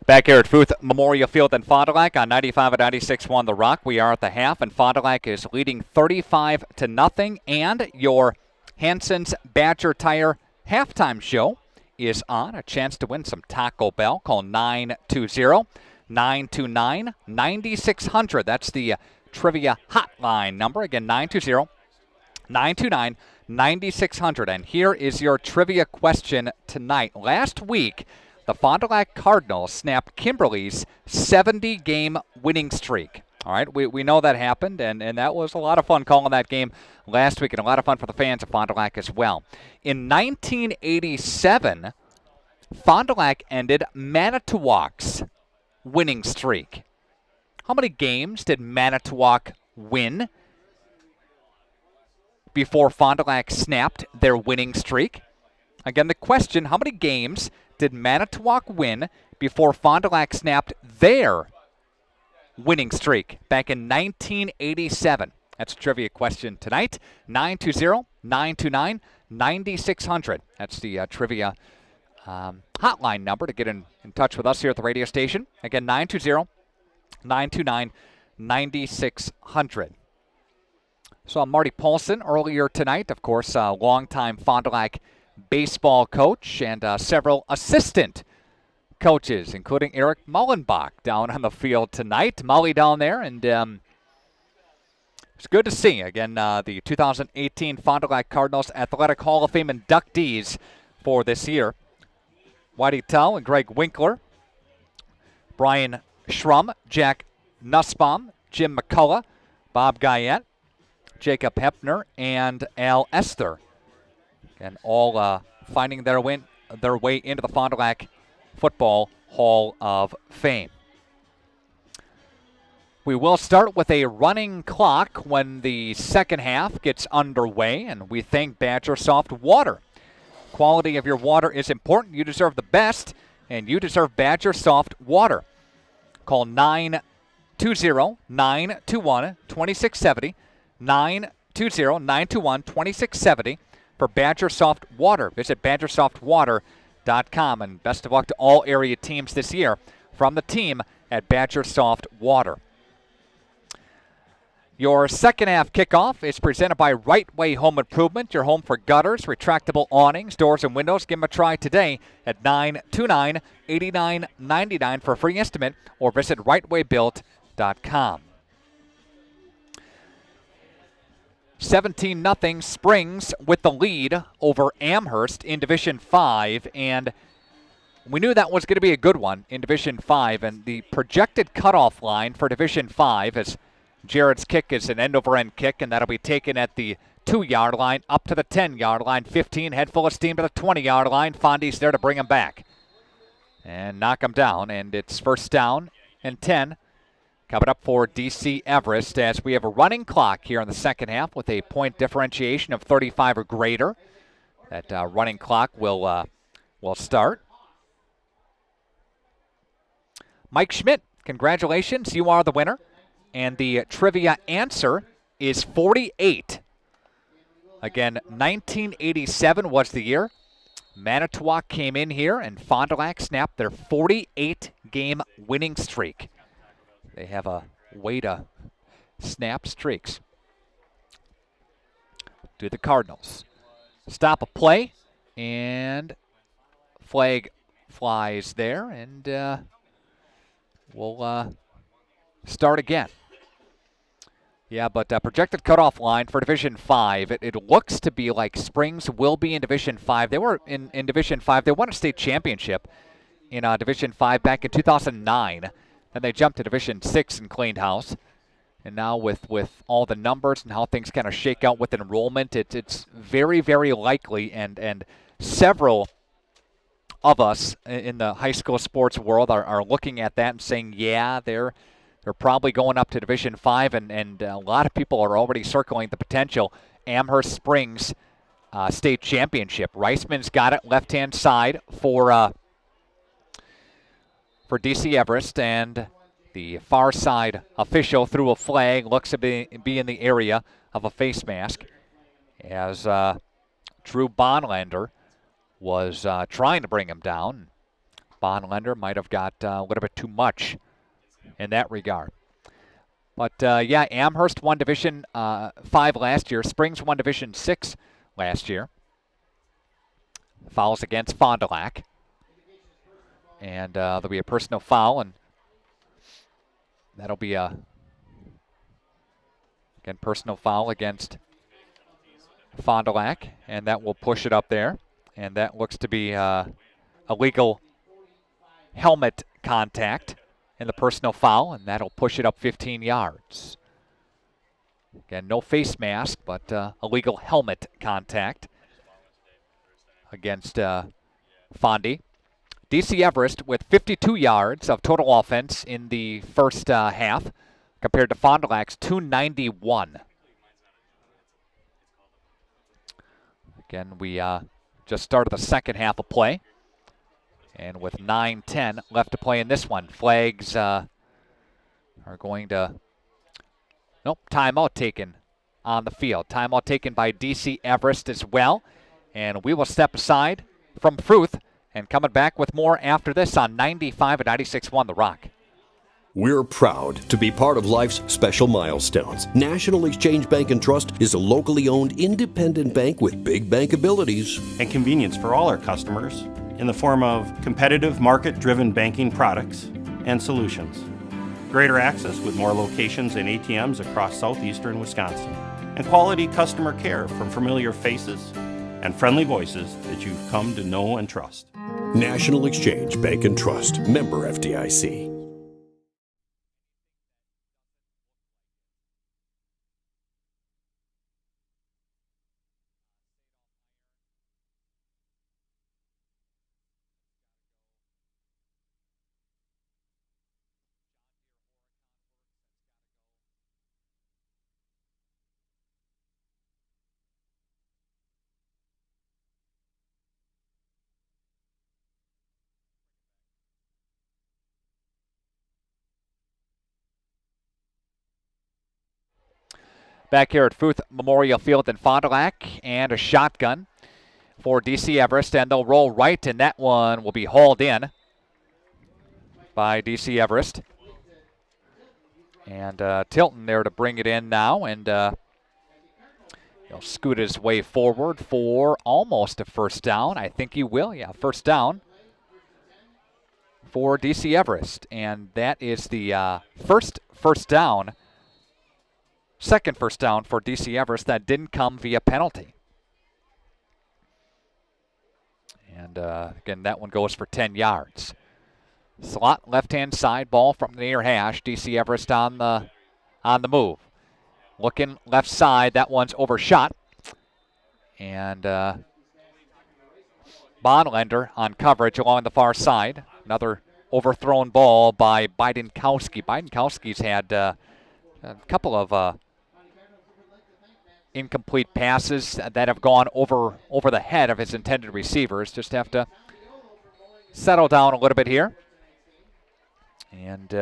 Back here at Futh Memorial Field in Fond du Lac on 95 and 96.1 The Rock. We are at the half, and Fond du Lac is leading 35-0. And your Hanson's Badger Tire halftime show is on. A chance to win some Taco Bell. Call 920-929-9600. That's the trivia hotline number. Again, 920-929-9600. And here is your trivia question tonight. Last week, the Fond du Lac Cardinals snapped Kimberly's 70-game winning streak. All right, we know that happened, and that was a lot of fun calling that game last week, and a lot of fun for the fans of Fond du Lac as well. In 1987, Fond du Lac ended Manitowoc's winning streak. How many games did Manitowoc win before Fond du Lac snapped their winning streak? Again, the question, how many games did Manitowoc win before Fond du Lac snapped their winning streak back in 1987? That's a trivia question tonight. 920-929-9600. That's the trivia hotline number to get in touch with us here at the radio station. Again, 920-929-9600. Saw Marty Paulson earlier tonight, of course, a longtime Fond du Lac baseball coach, and several assistant coaches, including Eric Mullenbach, down on the field tonight. Molly down there, and it's good to see. Again, the 2018 Fond du Lac Cardinals Athletic Hall of Fame inductees for this year. Whitey Tull and Greg Winkler, Brian Schrum, Jack Nussbaum, Jim McCullough, Bob Guyette, Jacob Hepner, and Al Esther. And all finding their way into the Fond du Lac Football Hall of Fame. We will start with a running clock when the second half gets underway, and we thank Badger Soft Water. Quality of your water is important. You deserve the best, and you deserve Badger Soft Water. Call 920-921-2670, 920-921-2670. for Badger Soft Water. Visit badgersoftwater.com, and best of luck to all area teams this year from the team at Badger Soft Water. Your second half kickoff is presented by Right Way Home Improvement, your home for gutters, retractable awnings, doors, and windows. Give them a try today at 929-8999 for a free estimate, or visit rightwaybuilt.com. 17-0 Springs with the lead over Amherst in Division 5, and we knew that was going to be a good one in Division 5, and the projected cutoff line for Division 5 is Jared's kick is an end-over-end kick, and that'll be taken at the 2-yard line up to the 10-yard line. 15, head full of steam to the 20-yard line. Fondy's there to bring him back and knock him down, and it's first down and 10. Coming up for DC Everest as we have a running clock here in the second half with a point differentiation of 35 or greater. That running clock will start. Mike Schmidt, congratulations. You are the winner. And the trivia answer is 48. Again, 1987 was the year. Manitowoc came in here, and Fond du Lac snapped their 48-game winning streak. They have a way to snap streaks. To the Cardinals. Stop a play, and flag flies there, and we'll start again. Yeah, but projected cutoff line for Division 5, it looks to be like Springs will be in Division 5. They were in Division 5. They won a state championship in Division 5 back in 2009. Then they jumped to Division 6 and cleaned house. And now with all the numbers and how things kind of shake out with enrollment, it's very, very likely, and several of us in the high school sports world are looking at that and saying, yeah, they're probably going up to Division 5, and a lot of people are already circling the potential Amherst Springs state championship. Reisman's got it left-hand side for DC Everest, and the far side official threw a flag, looks to be in the area of a face mask, as Drew Bonlander was trying to bring him down. Bonlander might have got a little bit too much in that regard. But, yeah, Amherst won Division 5 last year. Springs won Division 6 last year. Fouls against Fond du Lac. And there'll be a personal foul, and that'll be a, again, personal foul against Fond du Lac, and that will push it up there. And that looks to be illegal helmet contact in the personal foul, and that'll push it up 15 yards. Again, no face mask, but illegal helmet contact against Fondy. DC Everest with 52 yards of total offense in the first half compared to Fond du Lac's 291. Again, we just started the second half of play. And with 9:10 left to play in this one, flags are going to, nope, timeout taken on the field. Timeout taken by DC Everest as well. And we will step aside from Fruth and coming back with more after this on 95 and 96.1 The Rock. We're proud to be part of life's special milestones. National Exchange Bank and Trust is a locally owned independent bank with big bank abilities and convenience for all our customers in the form of competitive market-driven banking products and solutions. Greater access with more locations and ATMs across southeastern Wisconsin. And quality customer care from familiar faces and friendly voices that you've come to know and trust. National Exchange Bank and Trust, member FDIC. Back here at Fruth Memorial Field in Fond du Lac, and a shotgun for DC Everest, and they'll roll right, and that one will be hauled in by DC Everest. And Tilton there to bring it in now, and he'll scoot his way forward for almost a first down. I think he will, yeah, first down for DC Everest. And that is the first down. Second first down for DC Everest that didn't come via penalty. And again, that one goes for 10 yards. Slot left-hand side, ball from the near hash. DC Everest on the move. Looking left side, that one's overshot. And Bonlander on coverage along the far side. Another overthrown ball by Bidenkowski. Bidenkowski's had a couple of incomplete passes that have gone over the head of his intended receivers. Just have to settle down a little bit here. And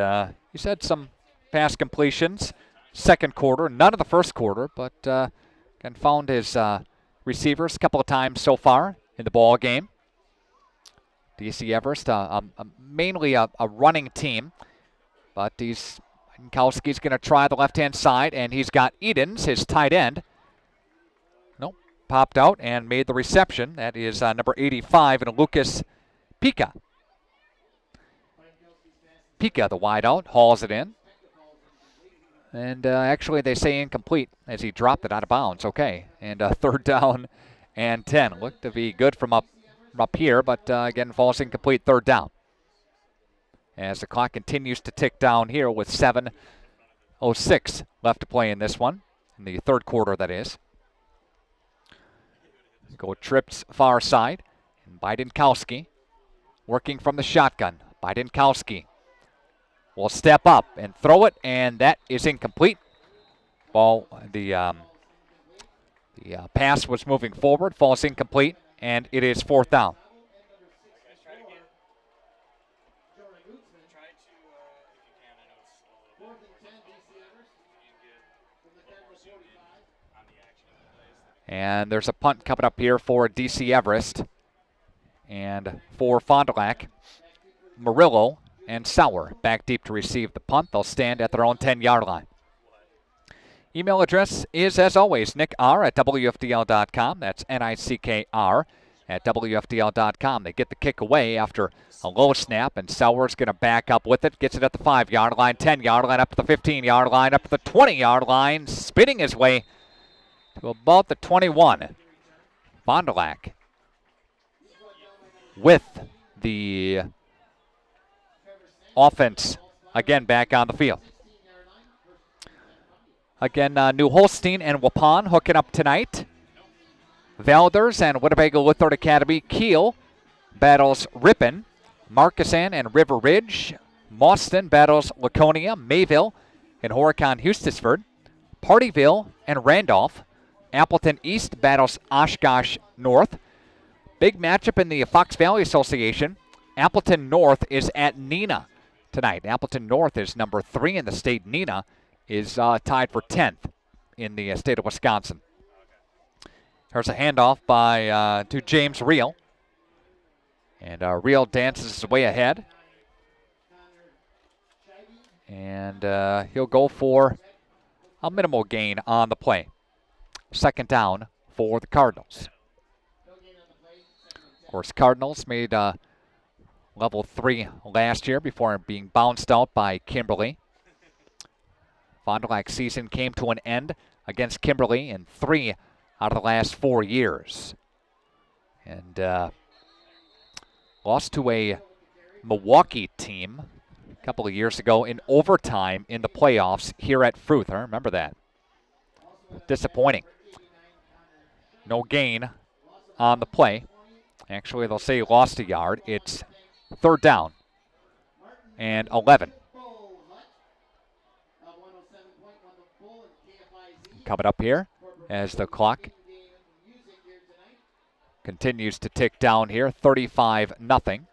he's had some pass completions second quarter, none of the first quarter, but found his receivers a couple of times so far in the ball game. DC Everest, mainly a running team, but Bidenkowski's going to try the left-hand side, and he's got Edens, his tight end. Nope, popped out and made the reception. That is number 85, and Lucas Pica. Pica, the wideout, hauls it in. And actually, they say incomplete as he dropped it out of bounds. Okay, and third down and 10. Looked to be good from up here, but again, falls incomplete, third down. As the clock continues to tick down here with 7:06 left to play in this one, in the third quarter, that is. Go trips far side, and Bidenkowski working from the shotgun. Bidenkowski will step up and throw it, and that is incomplete. Ball, the pass was moving forward, falls incomplete, and it is fourth down. And there's a punt coming up here for DC Everest and for Fond du Lac. Murillo, and Sauer back deep to receive the punt. They'll stand at their own 10-yard line. Email address is, as always, nickr@wfdl.com. That's NICKR at WFDL.com. They get the kick away after a low snap, and Sauer's going to back up with it. Gets it at the 5-yard line, 10-yard line, up to the 15-yard line, up to the 20-yard line, spinning his way to about the 21. Fond du Lac with the offense again back on the field. Again, New Holstein and Waupun hooking up tonight. Valders and Winnebago Lutheran Academy. Kiel battles Ripon. Markesan and River Ridge. Mauston battles Laconia. Mayville and Horicon-Hustisford. Partyville and Randolph. Appleton East battles Oshkosh North. Big matchup in the Fox Valley Association. Appleton North is at Neenah tonight. Appleton North is number 3 in the state. Neenah is tied for 10th in the state of Wisconsin. There's a handoff to James Reel. And Reel dances his way ahead. And he'll go for a minimal gain on the play. Second down for the Cardinals. Of course, Cardinals made level 3 last year before being bounced out by Kimberly. Fond du Lac season came to an end against Kimberly in 3 out of the last 4 years. And lost to a Milwaukee team a couple of years ago in overtime in the playoffs here at Fruth. I remember that. Disappointing. No gain on the play. Actually, they'll say lost a yard. It's third down and 11. Coming up here as the clock continues to tick down here, 35-0.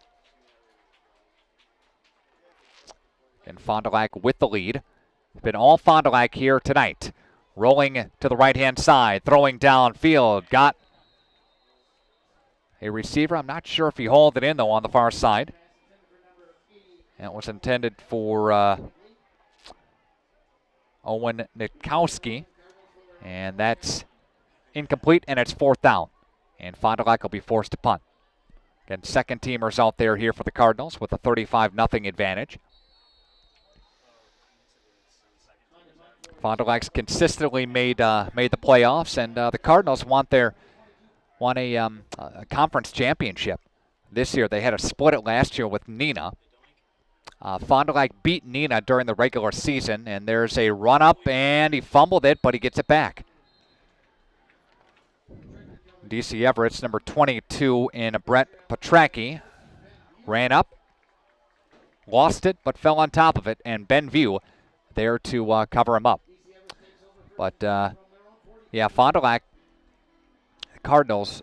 And Fond du Lac with the lead. It's been all Fond du Lac here tonight. Rolling to the right-hand side, throwing downfield. Got a receiver. I'm not sure if he hauled it in, though, on the far side. That was intended for Owen Nikowski. And that's incomplete, and it's fourth down. And Fond du Lac will be forced to punt. Again, second teamers out there here for the Cardinals with a 35-0 advantage. Fond du Lac's consistently made the playoffs, and the Cardinals won a conference championship this year. They had to split it last year with Neenah. Fond du Lac beat Neenah during the regular season, and there's a run-up, and he fumbled it, but he gets it back. DC Everett's number 22 in Brett Petracki ran up, lost it, but fell on top of it, and Ben View there to cover him up. But, yeah, Fond du Lac, the Cardinals,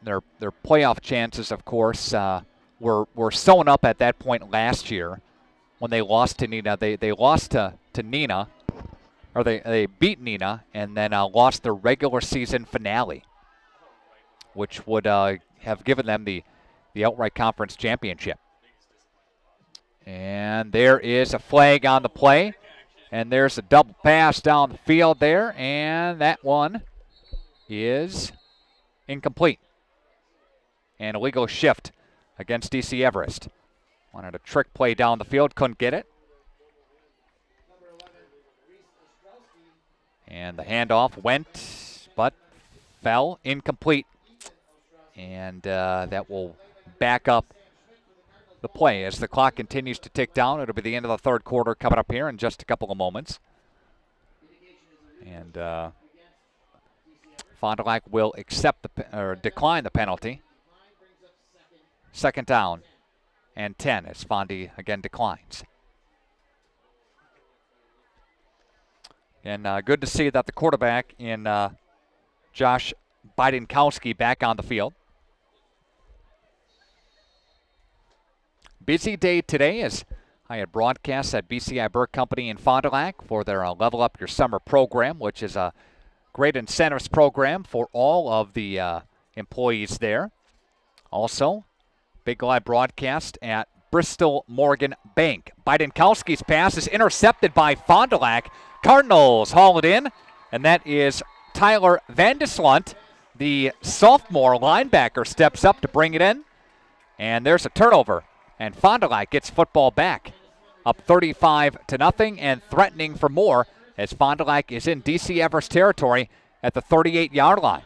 their playoff chances, of course, were sewn up at that point last year when they lost to Neenah. They lost to Neenah, or they beat Neenah, and then lost their regular season finale, which would have given them the outright conference championship. And there is a flag on the play, and there's a double pass down the field there, and that one is incomplete. And a legal shift against DC Everest. Wanted a trick play down the field, couldn't get it. And the handoff went, but fell incomplete. And that will back up the play as the clock continues to tick down. It'll be the end of the third quarter coming up here in just a couple of moments. And Fond du Lac will decline the penalty. Second down and 10 as Fondy again declines. And good to see that the quarterback in Josh Bidenkowski back on the field. Busy day today as I had broadcasts at BCI Burke Company in Fond du Lac for their Level Up Your Summer program, which is a great incentives program for all of the employees there. Also, big live broadcast at Bristol Morgan Bank. Bidenkowski's pass is intercepted by Fond du Lac. Cardinals haul it in, and that is Tyler Vandeslunt, the sophomore linebacker, steps up to bring it in. And there's a turnover, and Fond du Lac gets football back, up 35-0 and threatening for more as Fond du Lac is in DC Everest territory at the 38-yard line.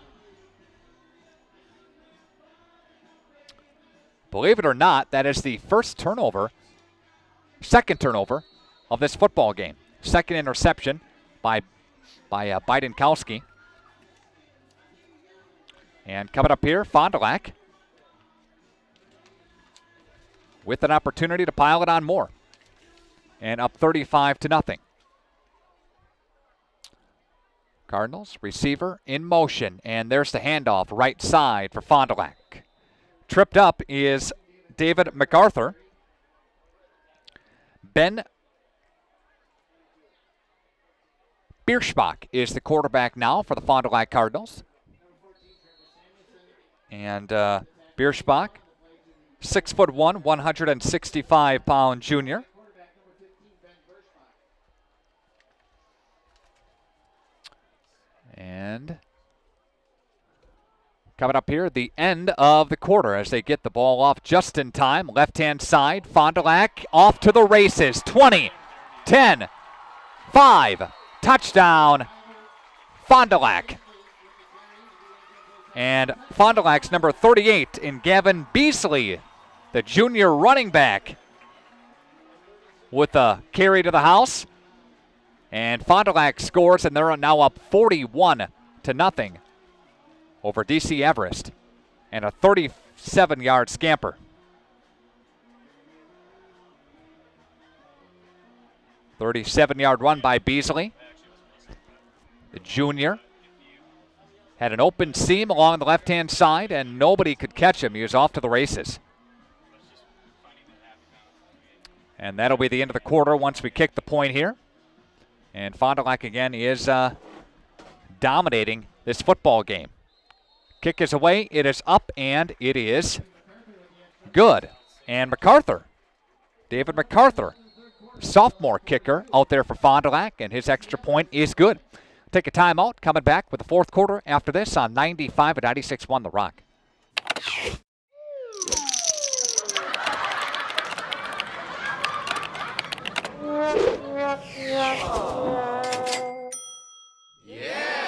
Believe it or not, that is the second turnover of this football game. Second interception by Bidenkowski. And coming up here, Fond du Lac with an opportunity to pile it on more. And up 35-0. Cardinals, receiver in motion. And there's the handoff, right side for Fond du Lac. Tripped up is David MacArthur. Ben Bierschbach is the quarterback now for the Fond du Lac Cardinals. And Bierschbach, 6'1", 165-pound junior. And coming up here, the end of the quarter as they get the ball off just in time. Left-hand side, Fond du Lac off to the races. 20, 10, 5, touchdown, Fond du Lac. And Fond du Lac's number 38 in Gavin Beasley, the junior running back, with a carry to the house. And Fond du Lac scores, and they're now up 41-0 over DC Everest, and a 37-yard scamper. A 37-yard run by Beasley. The junior had an open seam along the left-hand side, and nobody could catch him. He was off to the races. And that'll be the end of the quarter once we kick the point here. And Fond du Lac again is dominating this football game. Kick is away, it is up, and it is good. And MacArthur, David MacArthur, sophomore kicker out there for Fond du Lac, and his extra point is good. Take a timeout, coming back with the fourth quarter after this on 95 and 96.1 The Rock. Yeah!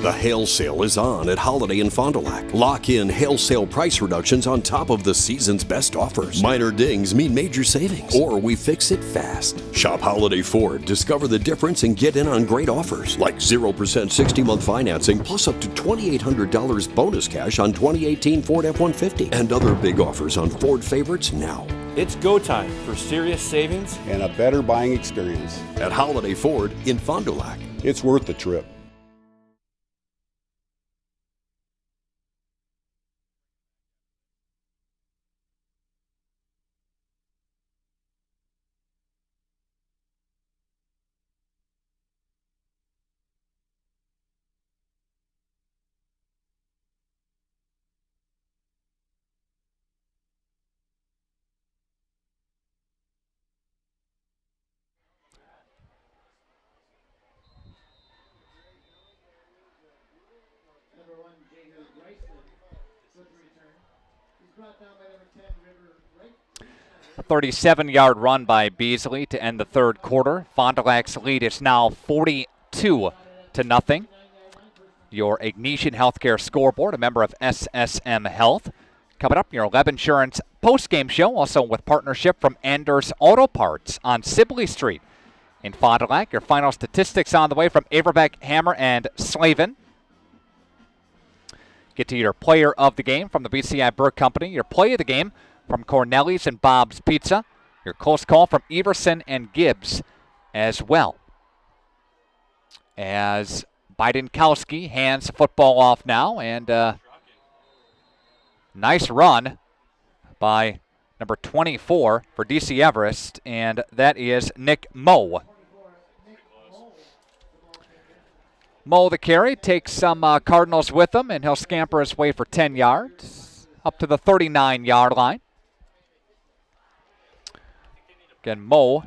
'The hail sale is on at Holiday in Fond du Lac. Lock in hail sale price reductions on top of the season's best offers. Minor dings mean major savings, or we fix it fast. Shop Holiday Ford. Discover the difference and get in on great offers like 0% 60-month financing plus up to $2,800 bonus cash on 2018 Ford F-150 and other big offers on Ford favorites now. It's go time for serious savings and a better buying experience. At Holiday Ford in Fond du Lac. It's worth the trip. A 37-yard run by Beasley to end the third quarter. Fond du Lac's lead is now 42-0. Your Ignatian Healthcare scoreboard, a member of SSM Health. Coming up, your Leb Insurance postgame show, also with partnership from Anders Auto Parts on Sibley Street in Fond du Lac. Your final statistics on the way from Averbeck, Hammer, and Slavin. Get to your player of the game from the BCI Burke Company. Your play of the game from Corneli's and Bob's Pizza. Your close call from Everson and Gibbs as well. As Bidenkowski hands the football off now, and nice run by number 24 for DC Everest, and that is Nick Moe. Moe, the carry, takes some Cardinals with him, and he'll scamper his way for 10 yards up to the 39-yard line. Again, Moe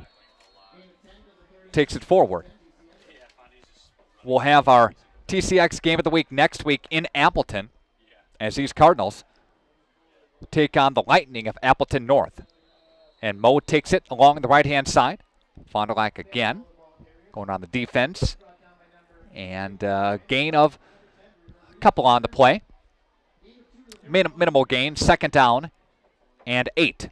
takes it forward. We'll have our TCX game of the week next week in Appleton as these Cardinals take on the Lightning of Appleton North. And Moe takes it along the right-hand side. Fond du Lac again going on the defense. And gain of a couple on the play. Minimal gain, 2nd down and 8.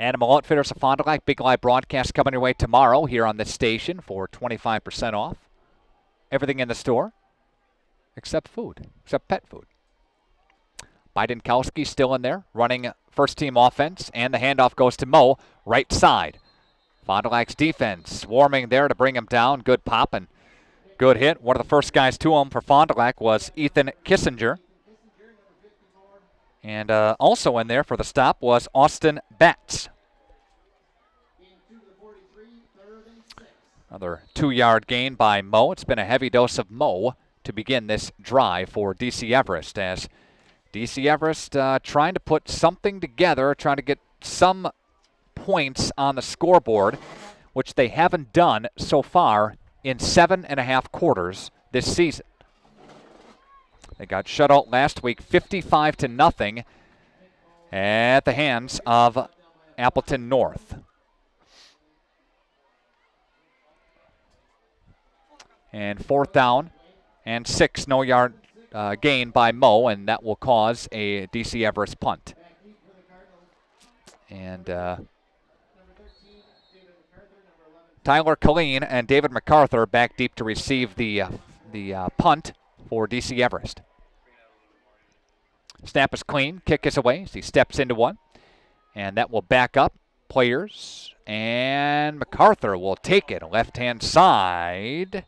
Animal Outfitters of Fond du Lac, big live broadcast coming your way tomorrow here on this station for 25% off. Everything in the store except food, except pet food. Bidenkowski still in there, running first-team offense, and the handoff goes to Moe, right side. Fond du Lac's defense warming there to bring him down. Good pop and good hit. One of the first guys to him for Fond du Lac was Ethan Kissinger. And also in there for the stop was Austin Batts. Another 2-yard gain by Moe. It's been a heavy dose of Moe to begin this drive for DC Everest, as DC Everest trying to put something together, trying to get some points on the scoreboard, which they haven't done so far in 7.5 quarters this season. They got shut out last week 55-0 at the hands of Appleton North. And 4th down and 6, no yard gain by Moe, and that will cause a DC Everest punt. And Tyler Killeen and David MacArthur back deep to receive the punt for DC Everest. Snap is clean, kick is away as he steps into one. And that will back up players. And MacArthur will take it left-hand side.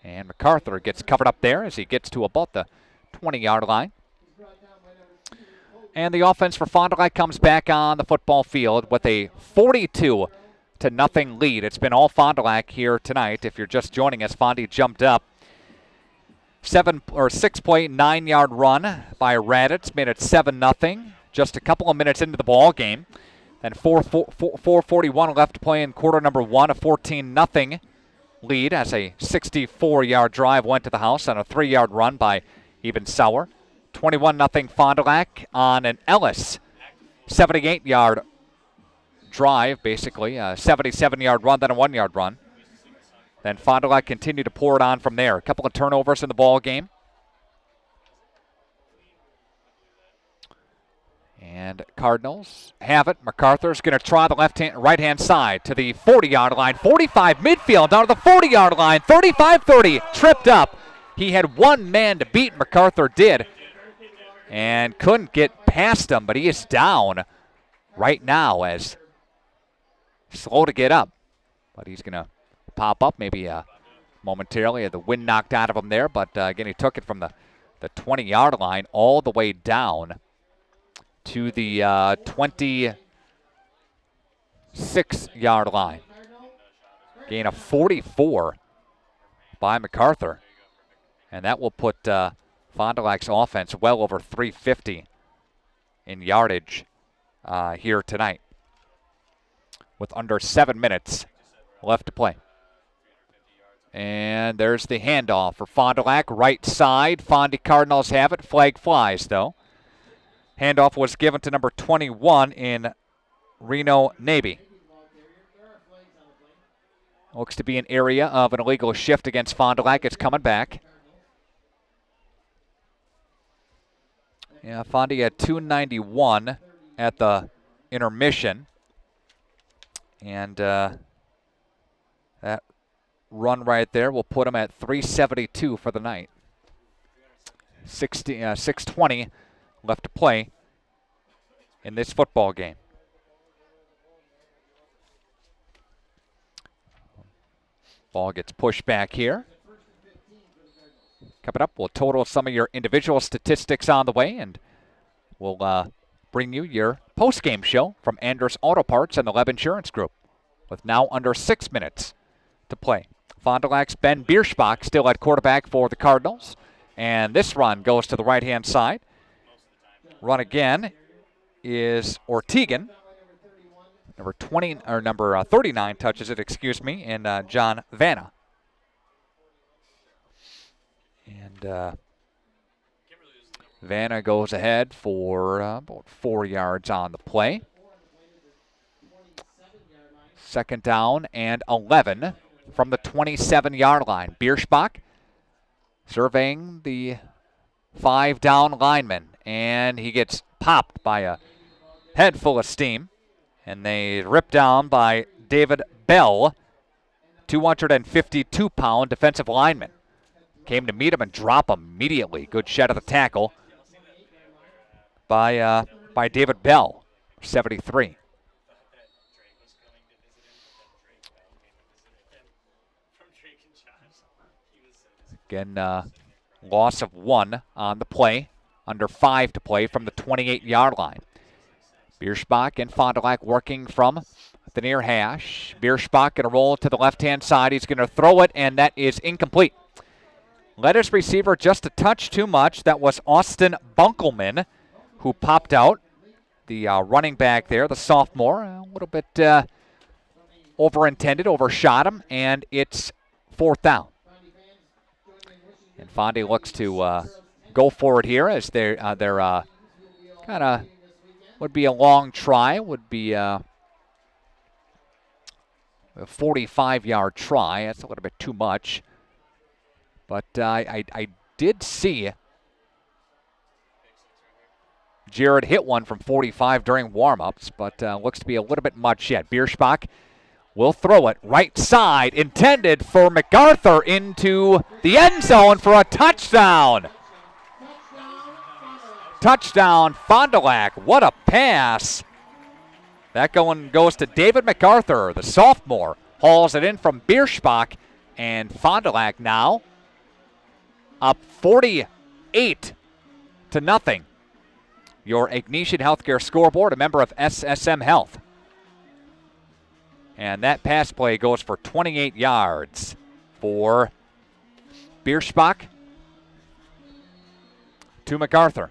And MacArthur gets covered up there as he gets to about the 20-yard line. And the offense for Fond du Lac comes back on the football field with a 42-0 lead. It's been all Fond du Lac here tonight. If you're just joining us, Fondy jumped up. 6-play, 9-yard run by Raditz made it 7-0. Just a couple of minutes into the ball game. Then 4:41 left to play in quarter number 1. A 14-0 lead as a 64-yard drive went to the house on a 3-yard run by Eben Sauer. 21-0 Fond du Lac on an Ellis 78-yard drive, basically a 77-yard run, then a 1-yard run. Then Fond du Lac continued to pour it on from there. A couple of turnovers in the ball game. And Cardinals have it. MacArthur's going to try the right-hand side to the 40-yard line. 45 midfield down to the 40-yard line. 35-30, tripped up. He had one man to beat, MacArthur did, and couldn't get past him, but he is down right now as slow to get up. But he's going to pop up maybe momentarily. Had the wind knocked out of him there, but again, he took it from the 20-yard line all the way down to the 26-yard line. Gain of 44 by MacArthur. And that will put Fond du Lac's offense well over 350 in yardage here tonight, with under 7 minutes left to play. And there's the handoff for Fond du Lac, right side. Fondy Cardinals have it. Flag flies, though. Handoff was given to number 21 in Reno Navy. Looks to be an area of an illegal shift against Fond du Lac. It's coming back. Yeah, Fondy had 291 at the intermission. And that run right there will put him at 372 for the night. 6:20 left to play in this football game. Ball gets pushed back here. Coming up, we'll total some of your individual statistics on the way, and we'll bring you your post-game show from Anders Auto Parts and the Leb Insurance Group, with now under 6 minutes to play. Fond du Lac's Ben Bierschbach still at quarterback for the Cardinals, and this run goes to the right-hand side. Run again is Ortegan. Number 39 touches it, and John Vanna. And Vanna goes ahead for about 4 yards on the play. 2nd down and 11 from the 27-yard line. Bierschbach surveying the 5-down lineman, and he gets popped by a head full of steam. And they ripped down by David Bell, 252-pound defensive lineman. Came to meet him and drop him immediately. Good shed of the tackle by David Bell, 73. Again, loss of 1 on the play. Under 5 to play from the 28-yard line. Bierschbach and Fond du Lac working from the near hash. Bierschbach going to roll to the left-hand side. He's going to throw it, and that is incomplete. Led his receiver just a touch too much. That was Austin Bunkelman, who popped out. The running back there, the sophomore, a little bit overshot him, and it's 4th down. And Fondy looks to go for it here as they're kind of would be a long try, would be a 45-yard try. That's a little bit too much. But I did see Jared hit one from 45 during warm-ups, but looks to be a little bit much yet. Bierschbach will throw it right side, intended for MacArthur into the end zone for a touchdown. Touchdown, Fond du Lac. What a pass. That goes to David MacArthur, the sophomore. Hauls it in from Bierschbach, and Fond du Lac now up 48-0. Your Ignatian Healthcare scoreboard, a member of SSM Health. And that pass play goes for 28 yards for Bierschbach to MacArthur.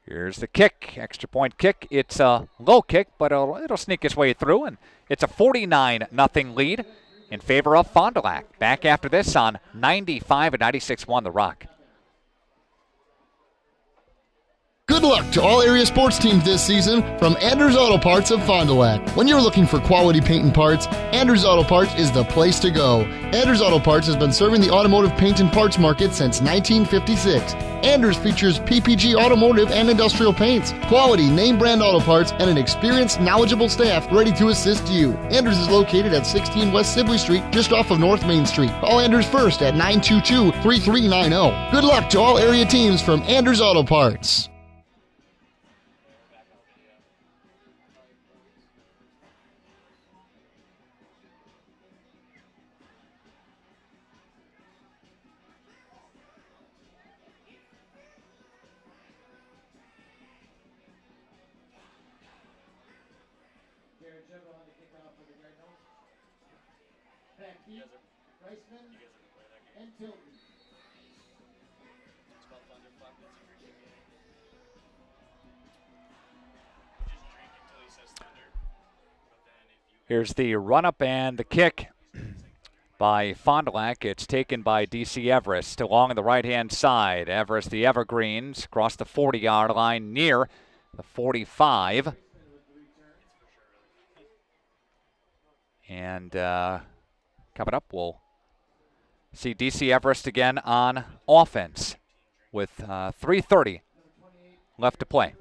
Here's the kick, extra point kick. It's a low kick, but it'll sneak its way through, and it's a 49-0 lead in favor of Fond du Lac. Back after this on 95 and 96.1 The Rock. Good luck to all area sports teams this season from Anders Auto Parts of Fond du Lac. When you're looking for quality paint and parts, Anders Auto Parts is the place to go. Anders Auto Parts has been serving the automotive paint and parts market since 1956. Anders features PPG automotive and industrial paints, quality name brand auto parts, and an experienced, knowledgeable staff ready to assist you. Anders is located at 16 West Sibley Street, just off of North Main Street. Call Anders first at 922-3390. Good luck to all area teams from Anders Auto Parts. Here's the run-up and the kick by Fond du Lac. It's taken by D.C. Everest along the right-hand side. Everest, the Evergreens, across the 40-yard line near the 45. And coming up, we'll see D.C. Everest again on offense with 3:30 left to play.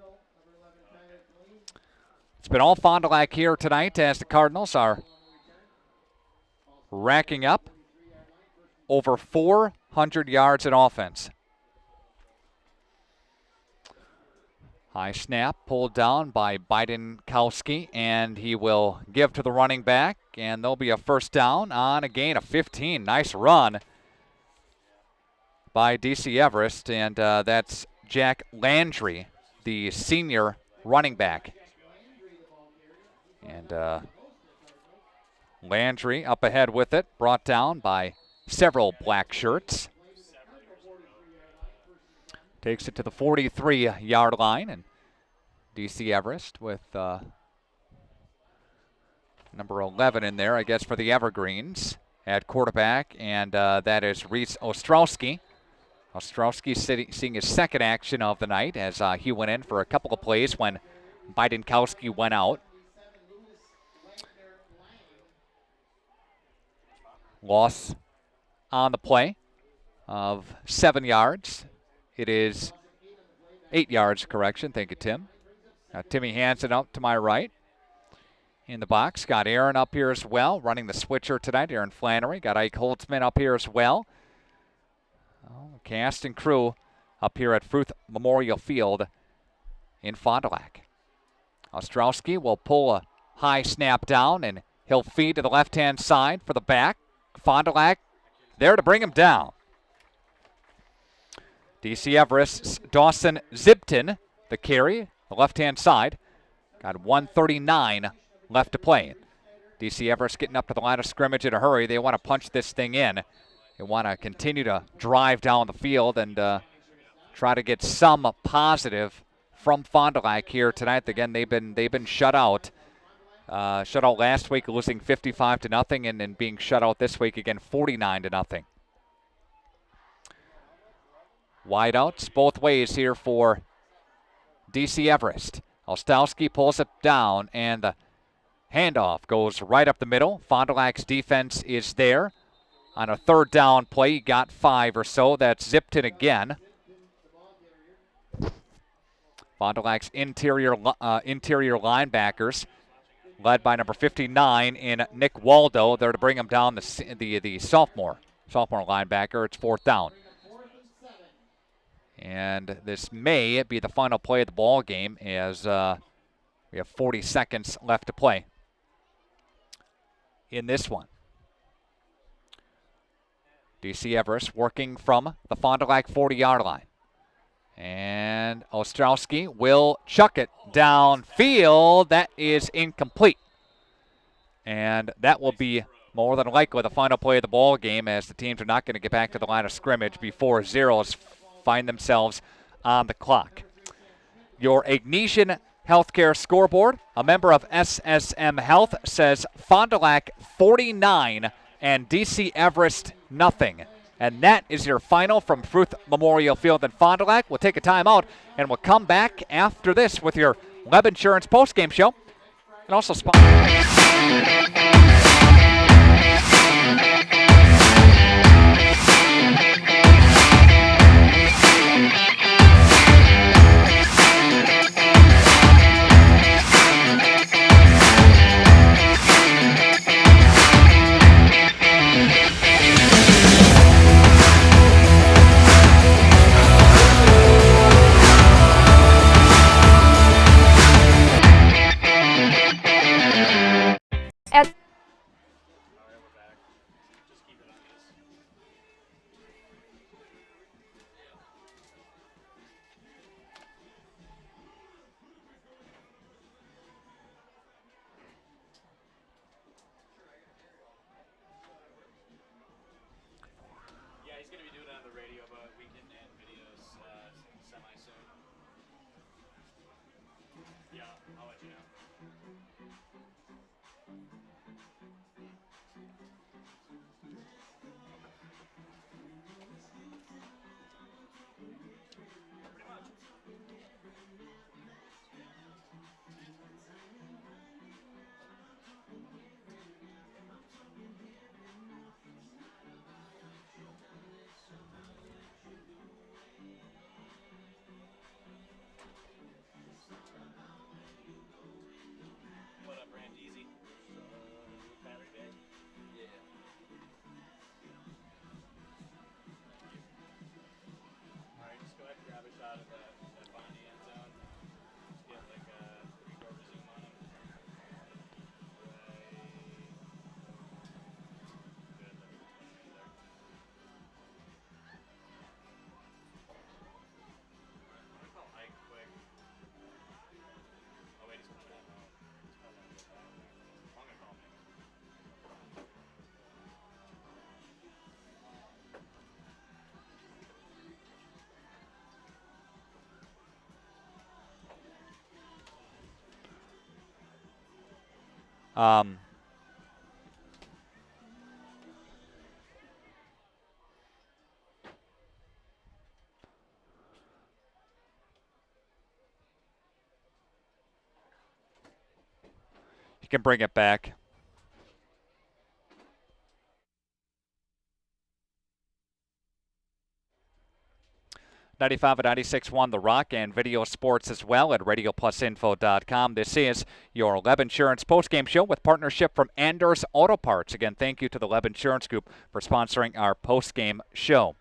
It's been all Fond du Lac here tonight as the Cardinals are racking up over 400 yards in offense. High snap pulled down by Bidenkowski, and he will give to the running back, and there'll be a first down on a gain of 15. Nice run by DC Everest, and that's Jack Landry, the senior running back. And Landry up ahead with it, brought down by several black shirts. Takes it to the 43-yard line, and DC Everest with number 11 in there, I guess, for the Evergreens at quarterback, and that is Reese Ostrowski. Ostrowski seeing his second action of the night as he went in for a couple of plays when Bidenkowski went out. Loss on the play of 7 yards. It is 8 yards, correction. Thank you, Tim. Timmy Hansen up to my right in the box. Got Aaron up here as well, running the switcher tonight, Aaron Flannery. Got Ike Holtzman up here as well. Cast and crew up here at Fruth Memorial Field in Fond du Lac. Ostrowski will pull a high snap down, and he'll feed to the left-hand side for the back. Fond du Lac there to bring him down. DC Everest's Dawson Zipton, the carry, the left-hand side. Got 1:39 left to play. DC Everest getting up to the line of scrimmage in a hurry. They want to punch this thing in. They want to continue to drive down the field and try to get some positive from Fond du Lac here tonight. Again, they've been shut out. Shut out last week, losing 55-0, and then being shut out this week again, 49-0. Wideouts both ways here for DC Everest. Ostowski pulls it down, and the handoff goes right up the middle. Fond du Lac's defense is there. On a third down play, he got 5 or so. That's Zipton again. Fond du Lac's interior linebackers, led by number 59 in Nick Waldo, there to bring him down, the sophomore linebacker. It's 4th down. And this may be the final play of the ball game, as we have 40 seconds left to play in this one. DC Everest working from the Fond du Lac 40-yard line. And Ostrowski will chuck it downfield. That is incomplete. And that will be more than likely the final play of the ball game, as the teams are not going to get back to the line of scrimmage before zeros find themselves on the clock. Your Ignatian Healthcare scoreboard, a member of SSM Health, says Fond du Lac 49 and DC Everest nothing. And that is your final from Fruth Memorial Field in Fond du Lac. We'll take a timeout, and we'll come back after this with your Web Insurance postgame show. And also You can bring it back. '95 and 96.1 The Rock, and video sports as well at radioplusinfo.com. This is your Leb Insurance postgame show with partnership from Anders Auto Parts. Again, thank you to the Leb Insurance Group for sponsoring our postgame show.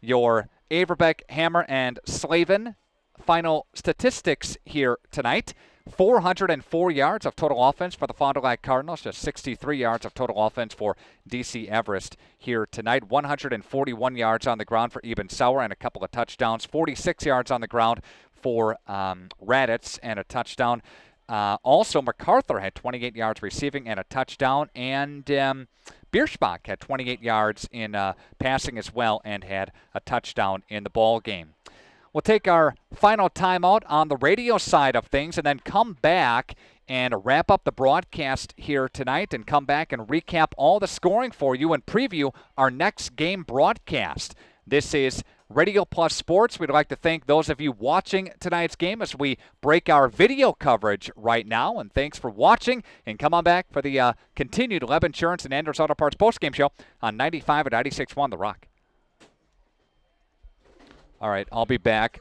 Your Averbeck, Hammer, and Slavin final statistics here tonight. 404 yards of total offense for the Fond du Lac Cardinals, just 63 yards of total offense for DC Everest here tonight. 141 yards on the ground for Eben Sauer and a couple of touchdowns. 46 yards on the ground for Raditz and a touchdown. Also, MacArthur had 28 yards receiving and a touchdown, and Bierschbach had 28 yards in passing as well and had a touchdown in the ball game. We'll take our final timeout on the radio side of things and then come back and wrap up the broadcast here tonight and come back and recap all the scoring for you and preview our next game broadcast. This is Radio Plus Sports. We'd like to thank those of you watching tonight's game as we break our video coverage right now. And thanks for watching. And come on back for the continued Leb Insurance and Anders Auto Parts postgame show on 95 and 96.1 The Rock. All right, I'll be back.